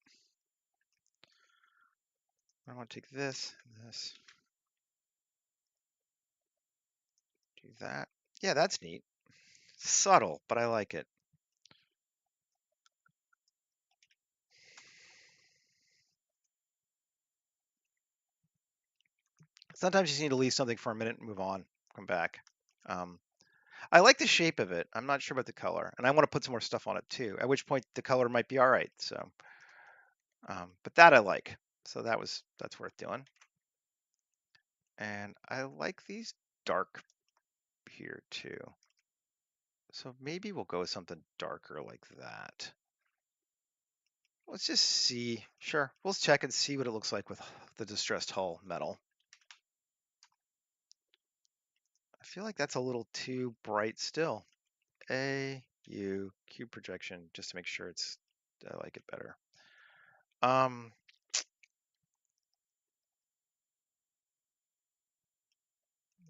I want to take this and this. Do that. Yeah, that's neat. Subtle, but I like it. Sometimes you just need to leave something for a minute and move on, come back. Um, I like the shape of it. I'm not sure about the color, and I want to put some more stuff on it too. At which point the color might be all right. So, but that I like. So that's worth doing. And I like these dark here too. So maybe we'll go with something darker like that. Let's just see. Sure, we'll check and see what it looks like with the distressed hull metal. I feel like that's a little too bright still. AU cube projection, just to make sure I like it better.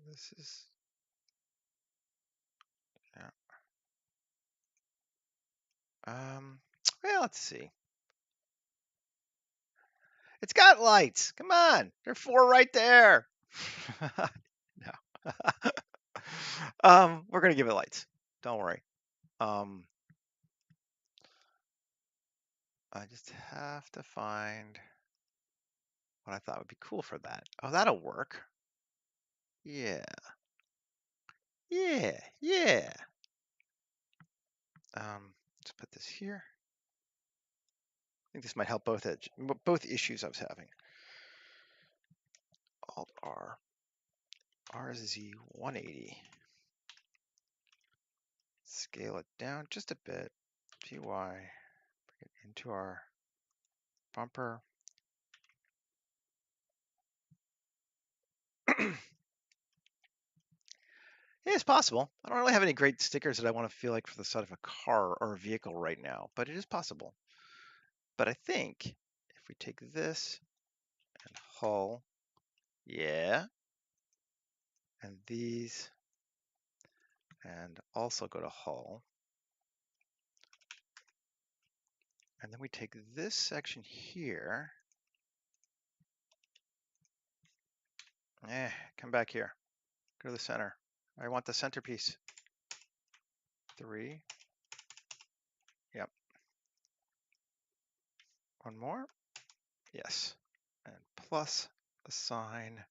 This is, yeah. Well, let's see. It's got lights. Come on, there are four right there. No. We're gonna give it lights. Don't worry. Um, I just have to find what I thought would be cool for that. Oh, that'll work. Yeah. Yeah. Yeah. Let's put this here. I think this might help both issues I was having. Alt R. RZ 180. Scale it down just a bit. GY. Bring it into our bumper. Yeah, it's possible. I don't really have any great stickers that I want to feel like for the side of a car or a vehicle right now, but it is possible. But I think if we take this and hull Yeah. And these, and also go to hull. And then we take this section here. Come back here. Go to the center. I want the centerpiece. 3. Yep. One more. Yes. And plus assign.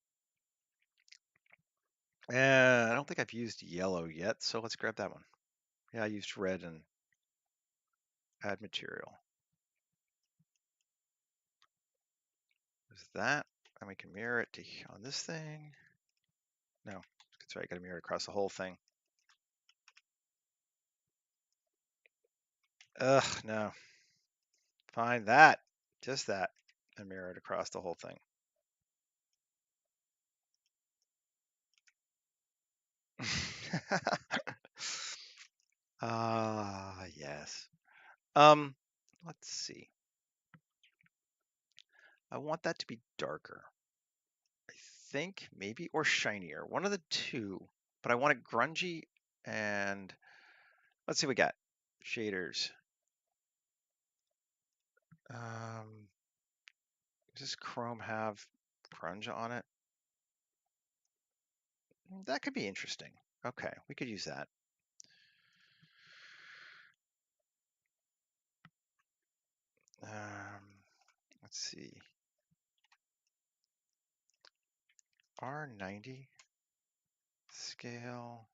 And I don't think I've used yellow yet, so let's grab that one. Yeah, I used red and add material. There's that. And we can mirror it to on this thing. No, that's right. Got to mirror it across the whole thing. Ugh, no. Find that. Just that. And mirror it across the whole thing. Yes. Let's see. I want that to be darker. I think maybe, or shinier. One of the two. But I want it grungy and let's see what we got. Shaders. Does Chrome have grunge on it? That could be interesting. Okay, we could use that. Let's see. R90 scale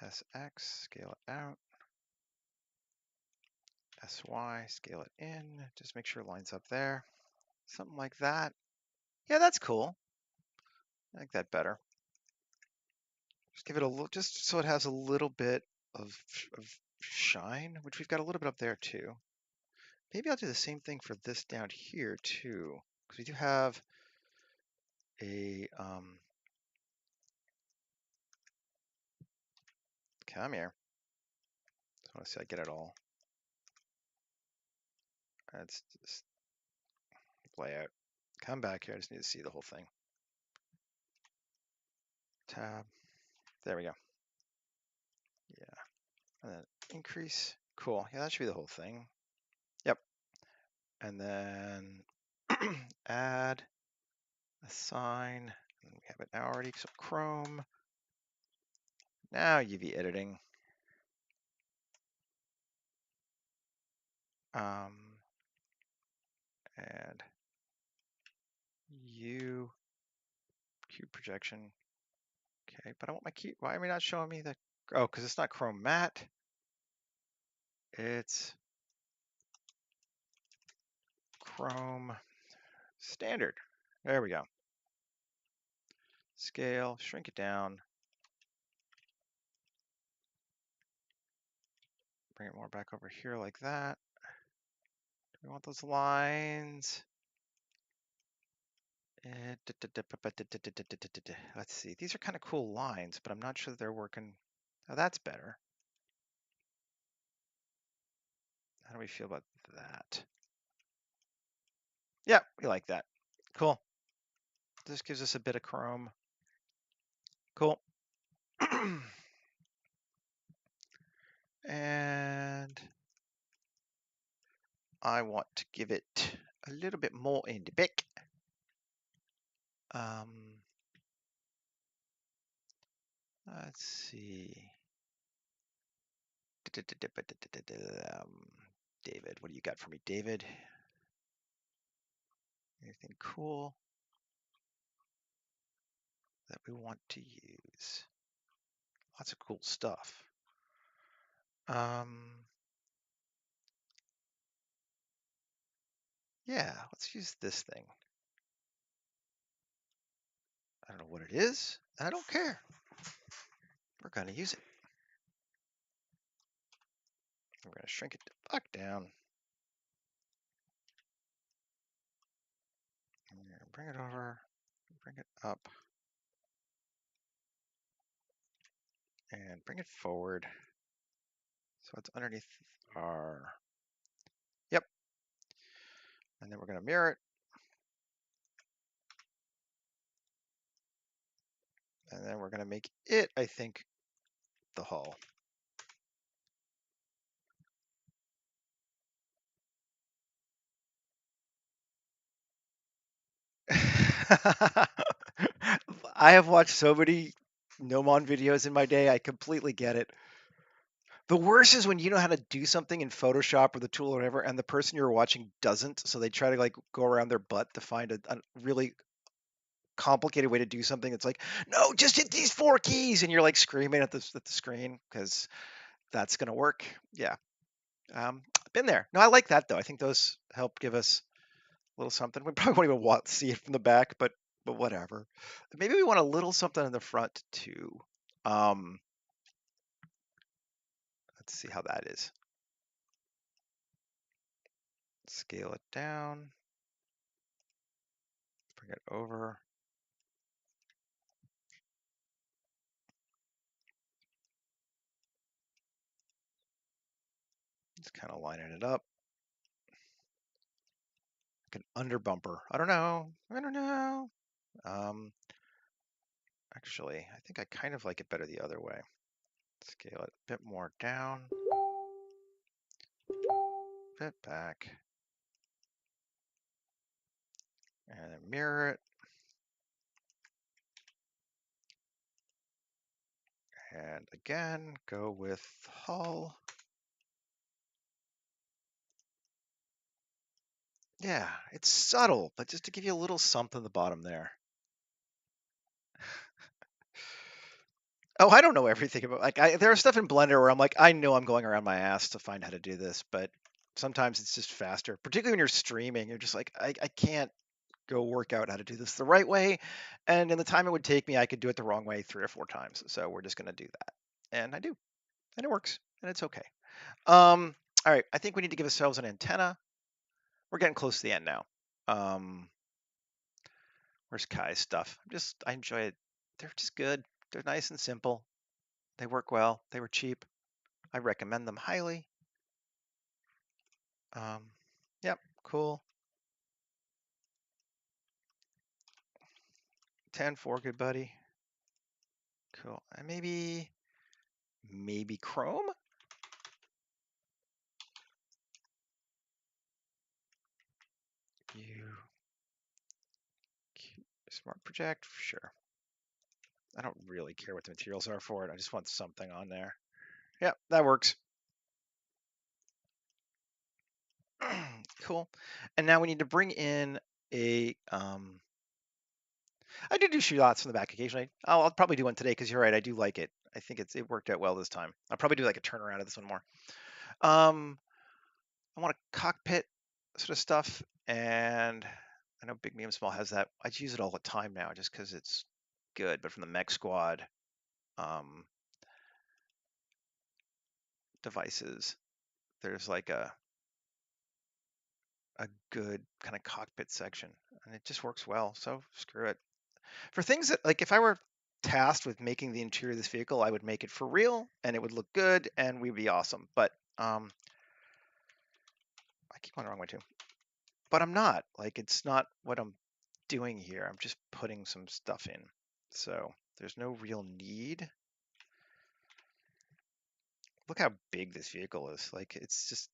SX, scale it out. SY, scale it in. Just make sure it lines up there. Something like that. Yeah, that's cool. I like that better. Just give it a little, just so it has a little bit of shine, which we've got a little bit up there too. Maybe I'll do the same thing for this down here too, because we do have a come here. I want to see I get it all. That's just layout. Come back here. I just need to see the whole thing. Tab. There we go. Yeah. And then increase. Cool. Yeah, that should be the whole thing. Yep. And then add, assign. And we have it now already. So Chrome. Now UV editing. And U cube projection. Okay, but I want my cube. Why are we not showing me the? Oh, because it's not Chrome matte. It's Chrome standard. There we go. Scale, shrink it down. Bring it more back over here like that. Do we want those lines? Let's see. These are kind of cool lines, but I'm not sure that they're working. Oh, that's better. How do we feel about that? Yeah, we like that. Cool. This gives us a bit of chrome. Cool. And I want to give it a little bit more in the back. Let's see. David, what do you got for me, David? Anything cool that we want to use? Lots of cool stuff. Yeah, let's use this thing. I don't know what it is, and I don't care. We're gonna use it. We're gonna shrink it back down. Bring it over, bring it up, and bring it forward. So it's underneath our, yep. And then we're gonna mirror it. And then we're going to make it, I think, the hull. I have watched so many Nomon videos in my day. I completely get it. The worst is when you know how to do something in Photoshop or the tool or whatever, and the person you're watching doesn't. So they try to like go around their butt to find a really complicated way to do something. It's like, no, just hit these four keys, and you're like screaming at the screen because that's gonna work. Yeah, been there. No, I like that though. I think those help give us a little something. We probably won't even want to see it from the back, but whatever. Maybe we want a little something in the front too. Um, let's see how that is. Scale it down. Bring it over. Just kind of lining it up. Like an under bumper. I don't know. I don't know. Um, actually, I think I kind of like it better the other way. Scale it a bit more down. A bit back. And then mirror it. And again, go with hull. Yeah, it's subtle, but just to give you a little something at the bottom there. Oh, I don't know everything about like there's stuff in Blender where I'm like, I know I'm going around my ass to find how to do this, but sometimes it's just faster. Particularly when you're streaming, you're just like, I can't go work out how to do this the right way. And in the time it would take me, I could do it the wrong way 3 or 4 times. So we're just gonna do that. And I do. And it works. And it's okay. All right, I think we need to give ourselves an antenna. We're getting close to the end now. Where's Kai's stuff? I enjoy it. They're just good. They're nice and simple. They work well. They were cheap. I recommend them highly. Yep, cool. 10-4, good buddy. Cool. And maybe Chrome? You smart project? Sure. I don't really care what the materials are for it. I just want something on there. Yep, that works. Cool. And now we need to bring in a I do shots from the back occasionally. I'll probably do one today because you're right. I do like it. I think it worked out well this time. I'll probably do like a turnaround of this one more. Um, I want a cockpit sort of stuff, and I know Big Medium Small has that. I use it all the time now just because it's good. But from the Mech Squad devices, there's like a good kind of cockpit section, and it just works well. So screw it. For things that like if I were tasked with making the interior of this vehicle, I would make it for real and it would look good and we'd be awesome. But I keep going the wrong way too. But I'm not. Like it's not what I'm doing here. I'm just putting some stuff in. So there's no real need. Look how big this vehicle is. Like it's just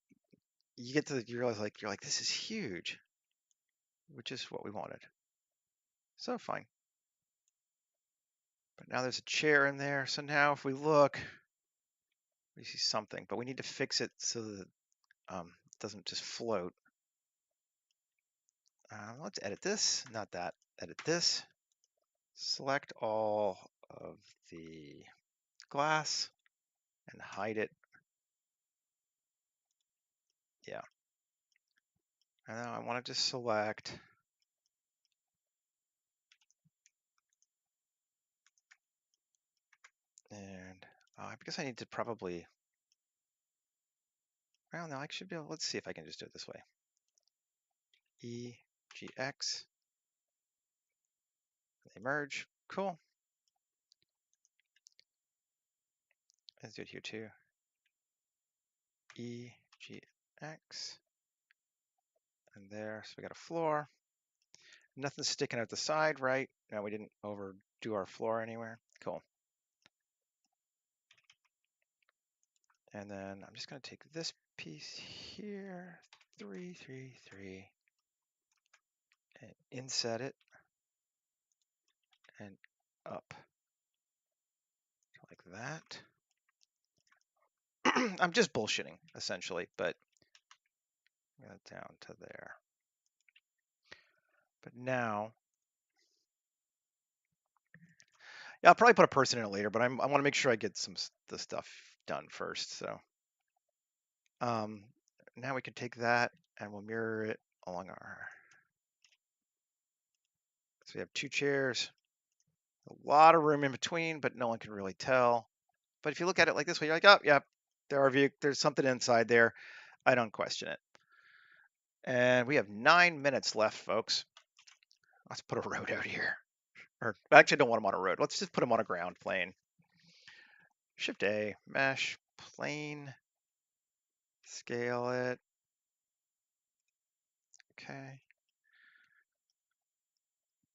you realize like you're like this is huge, which is what we wanted. So fine. But now there's a chair in there. So now if we look, we see something, but we need to fix it so that it doesn't just float. Let's edit this, not that. Edit this. Select all of the glass and hide it. Yeah. And now I want to just select and I guess I need to probably, well, no, I should be able, let's see if I can just do it this way. EGX, they merge, cool. Let's do it here too. EGX, and there, so we got a floor. Nothing's sticking out the side, right? No, we didn't over do our floor anywhere. Cool. And then I'm just going to take this piece here, 3, 3, 3, and inset it and up like that. I'm just bullshitting essentially, but down to there. But now, yeah, I'll probably put a person in it later, but I want to make sure I get the stuff done first. So now we can take that and we'll mirror it along our. So we have 2 chairs, a lot of room in between, but no one can really tell. But if you look at it like this way, you're like, oh, yeah, there's something inside there. I don't question it. And we have 9 minutes left, folks. Let's put a road out here. Or actually, I don't want them on a road. Let's just put them on a ground plane. Shift A, mesh, plane, scale it. Okay.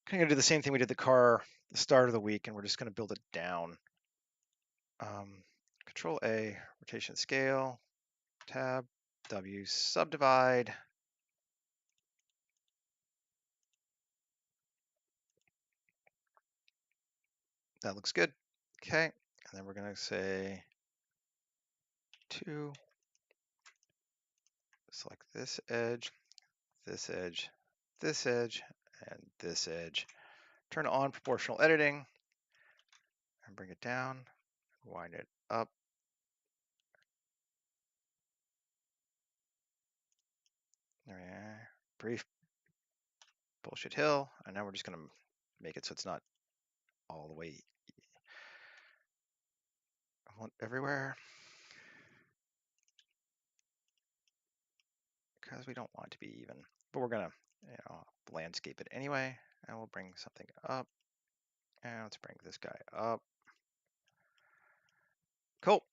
I'm gonna do the same thing we did the car the start of the week, and we're just gonna build it down. Control A, rotation scale, tab, W, subdivide. That looks good. Okay, and then we're gonna say 2, select this edge, this edge, this edge, and this edge. Turn on proportional editing and bring it down, wind it up. There we are. Brief bullshit hill, and now we're just gonna make it so it's not all the way everywhere, because we don't want it to be even. But we're gonna, landscape it anyway, and we'll bring something up, and let's bring this guy up. Cool.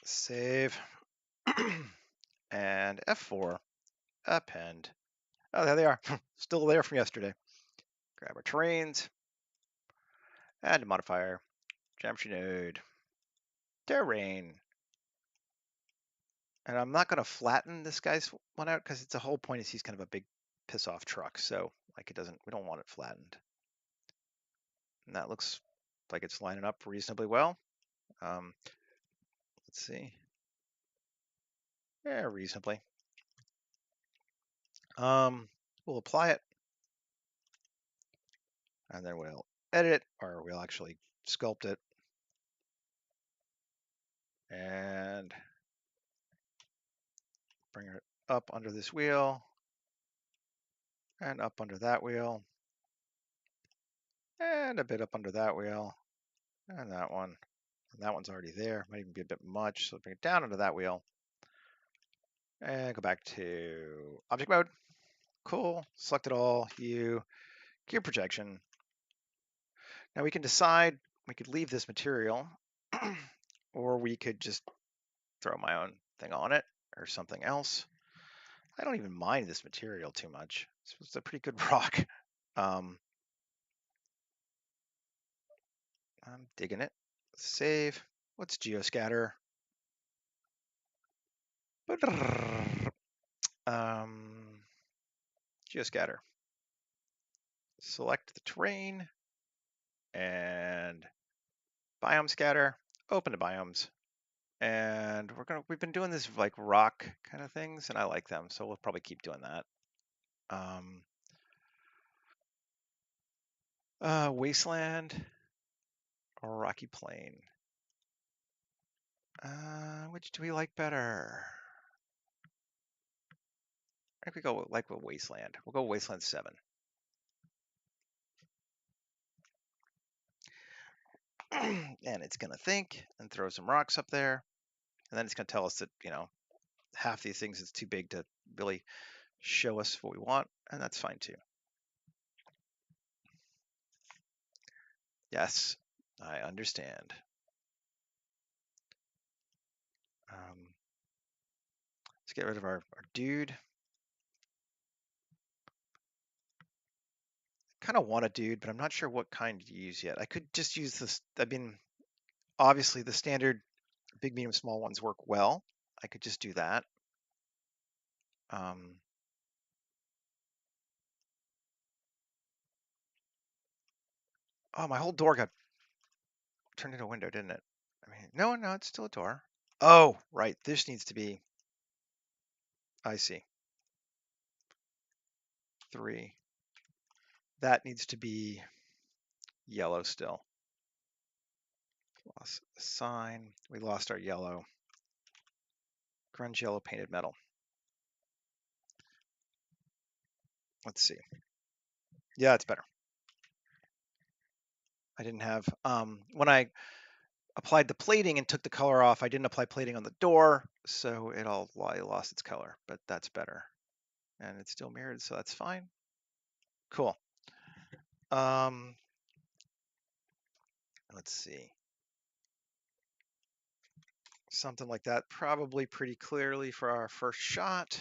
Save. And F4, append. Oh, there they are. Still there from yesterday. Grab our terrains, add a modifier, geometry node, terrain. And I'm not going to flatten this guy's one out because it's the whole point is he's kind of a big piss off truck. So like we don't want it flattened. And that looks like it's lining up reasonably well. Let's see. Yeah, reasonably. We'll apply it. And then we'll edit it, or we'll actually sculpt it. And bring it up under this wheel. And up under that wheel. And a bit up under that wheel. And that one. And that one's already there. Might even be a bit much. So bring it down under that wheel. And go back to object mode. Cool. Select it all. Hue. Gear projection. Now we can decide we could leave this material or we could just throw my own thing on it or something else. I don't even mind this material too much. It's a pretty good rock. I'm digging it. Save. What's geoscatter? Geoscatter. Select the terrain and biome scatter. Open to biomes. And we've been doing this like rock kind of things, and I like them, so we'll probably keep doing that. Wasteland or rocky plain. Which do we like better? I think we go like with Wasteland. We'll go Wasteland 7. And it's gonna think and throw some rocks up there, and then it's gonna tell us that half these things is too big to really show us what we want, and that's fine too. Yes, I understand. Let's get rid of our dude. kind of want a dude, but I'm not sure what kind to use yet. I could just use this. I mean, obviously the standard big, medium, small ones work well. I could just do that. Um, oh, my whole door got turned into a window, didn't it? I mean, no, no, it's still a door. Oh, right. This needs to be, I see, 3. That needs to be yellow still. Lost a sign. We lost our yellow. Grunge yellow painted metal. Let's see. Yeah, it's better. I didn't have, when I applied the plating and took the color off, I didn't apply plating on the door, so it lost its color, but that's better. And it's still mirrored, so that's fine. Cool. Let's see. Something like that, probably pretty clearly for our first shot.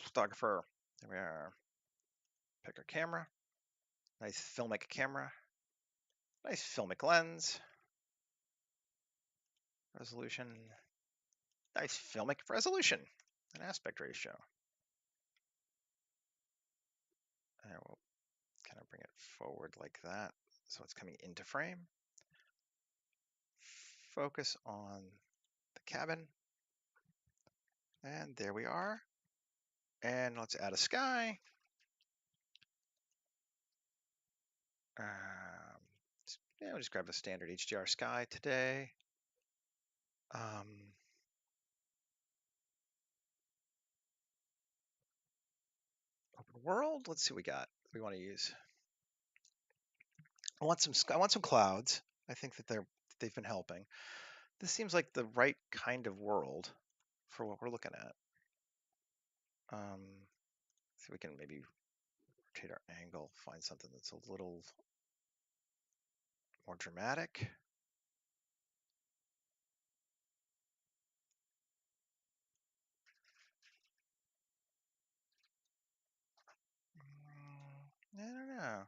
Photographer, there we are. Pick our camera. Nice filmic camera. Nice filmic lens. Resolution. Nice filmic resolution and aspect ratio. And we'll kind of bring it forward like that, so it's coming into frame. Focus on the cabin. And there we are. And let's add a sky. Yeah, we'll just grab a standard HDR sky today. Open world. Let's see what we got. We want to use. I want some clouds. I think that they've been helping. This seems like the right kind of world for what we're looking at. So we can maybe rotate our angle, find something that's a little more dramatic. I don't know.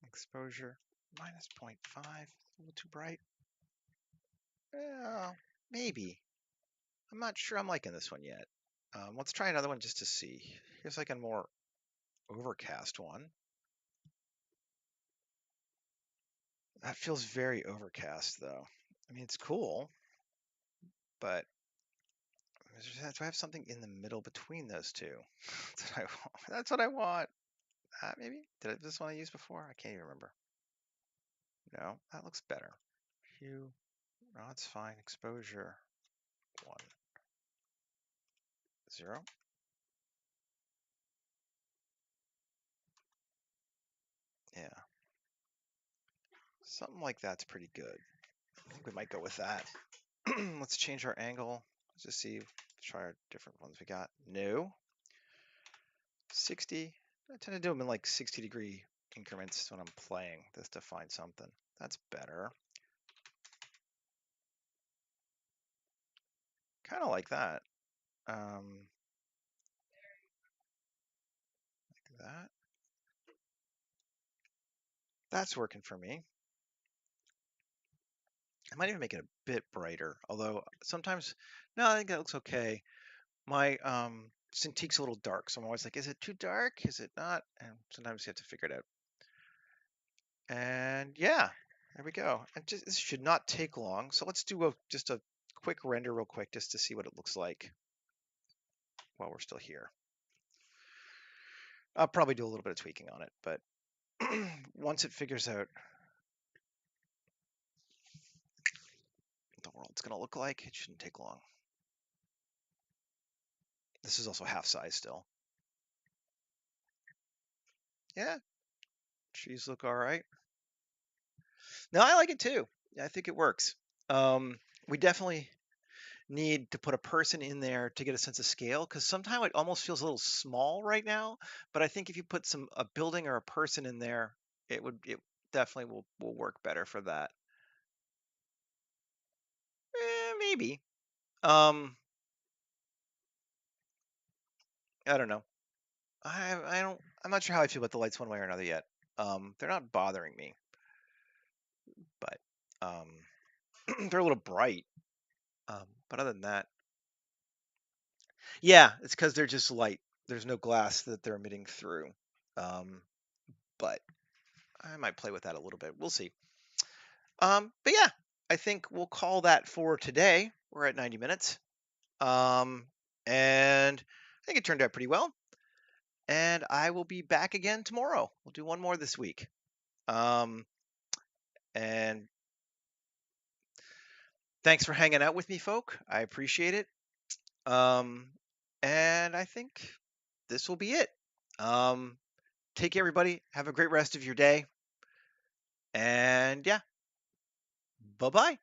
Exposure minus 0.5, a little too bright. Well, maybe. I'm not sure I'm liking this one yet. Let's try another one just to see. Here's like a more overcast one. That feels very overcast though. I mean, it's cool, but do I have something in the middle between those two? That's what I want. Maybe? Did I have this one I used before? I can't even remember. No, that looks better. Hue. No, it's fine. Exposure. 1. 0. Yeah. Something like that's pretty good. I think we might go with that. Let's change our angle. Let's just see. Try our different ones we got. No. 60. I tend to do them in like 60-degree increments when I'm playing this to find something. That's better. Kind of like that. Like that. That's working for me. I might even make it a bit brighter, although sometimes, no, I think that looks okay. My Cintiq's a little dark, so I'm always like, is it too dark? Is it not? And sometimes you have to figure it out. And yeah, there we go. And just this should not take long. So let's do just a quick render real quick just to see what it looks like while we're still here. I'll probably do a little bit of tweaking on it, but once it figures out what the world's going to look like, it shouldn't take long. This is also half size still. Yeah, trees look all right. No, I like it too. Yeah, I think it works. We definitely need to put a person in there to get a sense of scale because sometimes it almost feels a little small right now. But I think if you put a building or a person in there, it definitely will work better for that. Maybe. I don't know. I don't. I'm not sure how I feel about the lights one way or another yet. They're not bothering me, but they're a little bright. But other than that, yeah, it's because they're just light. There's no glass that they're emitting through. Um, but I might play with that a little bit. We'll see. But yeah, I think we'll call that for today. We're at 90 minutes. Um, and I think it turned out pretty well. And I will be back again tomorrow. We'll do one more this week. Um, and thanks for hanging out with me, folk. I appreciate it. Um, and I think this will be it. Um, Take care, everybody. Have a great rest of your day. And yeah, bye bye.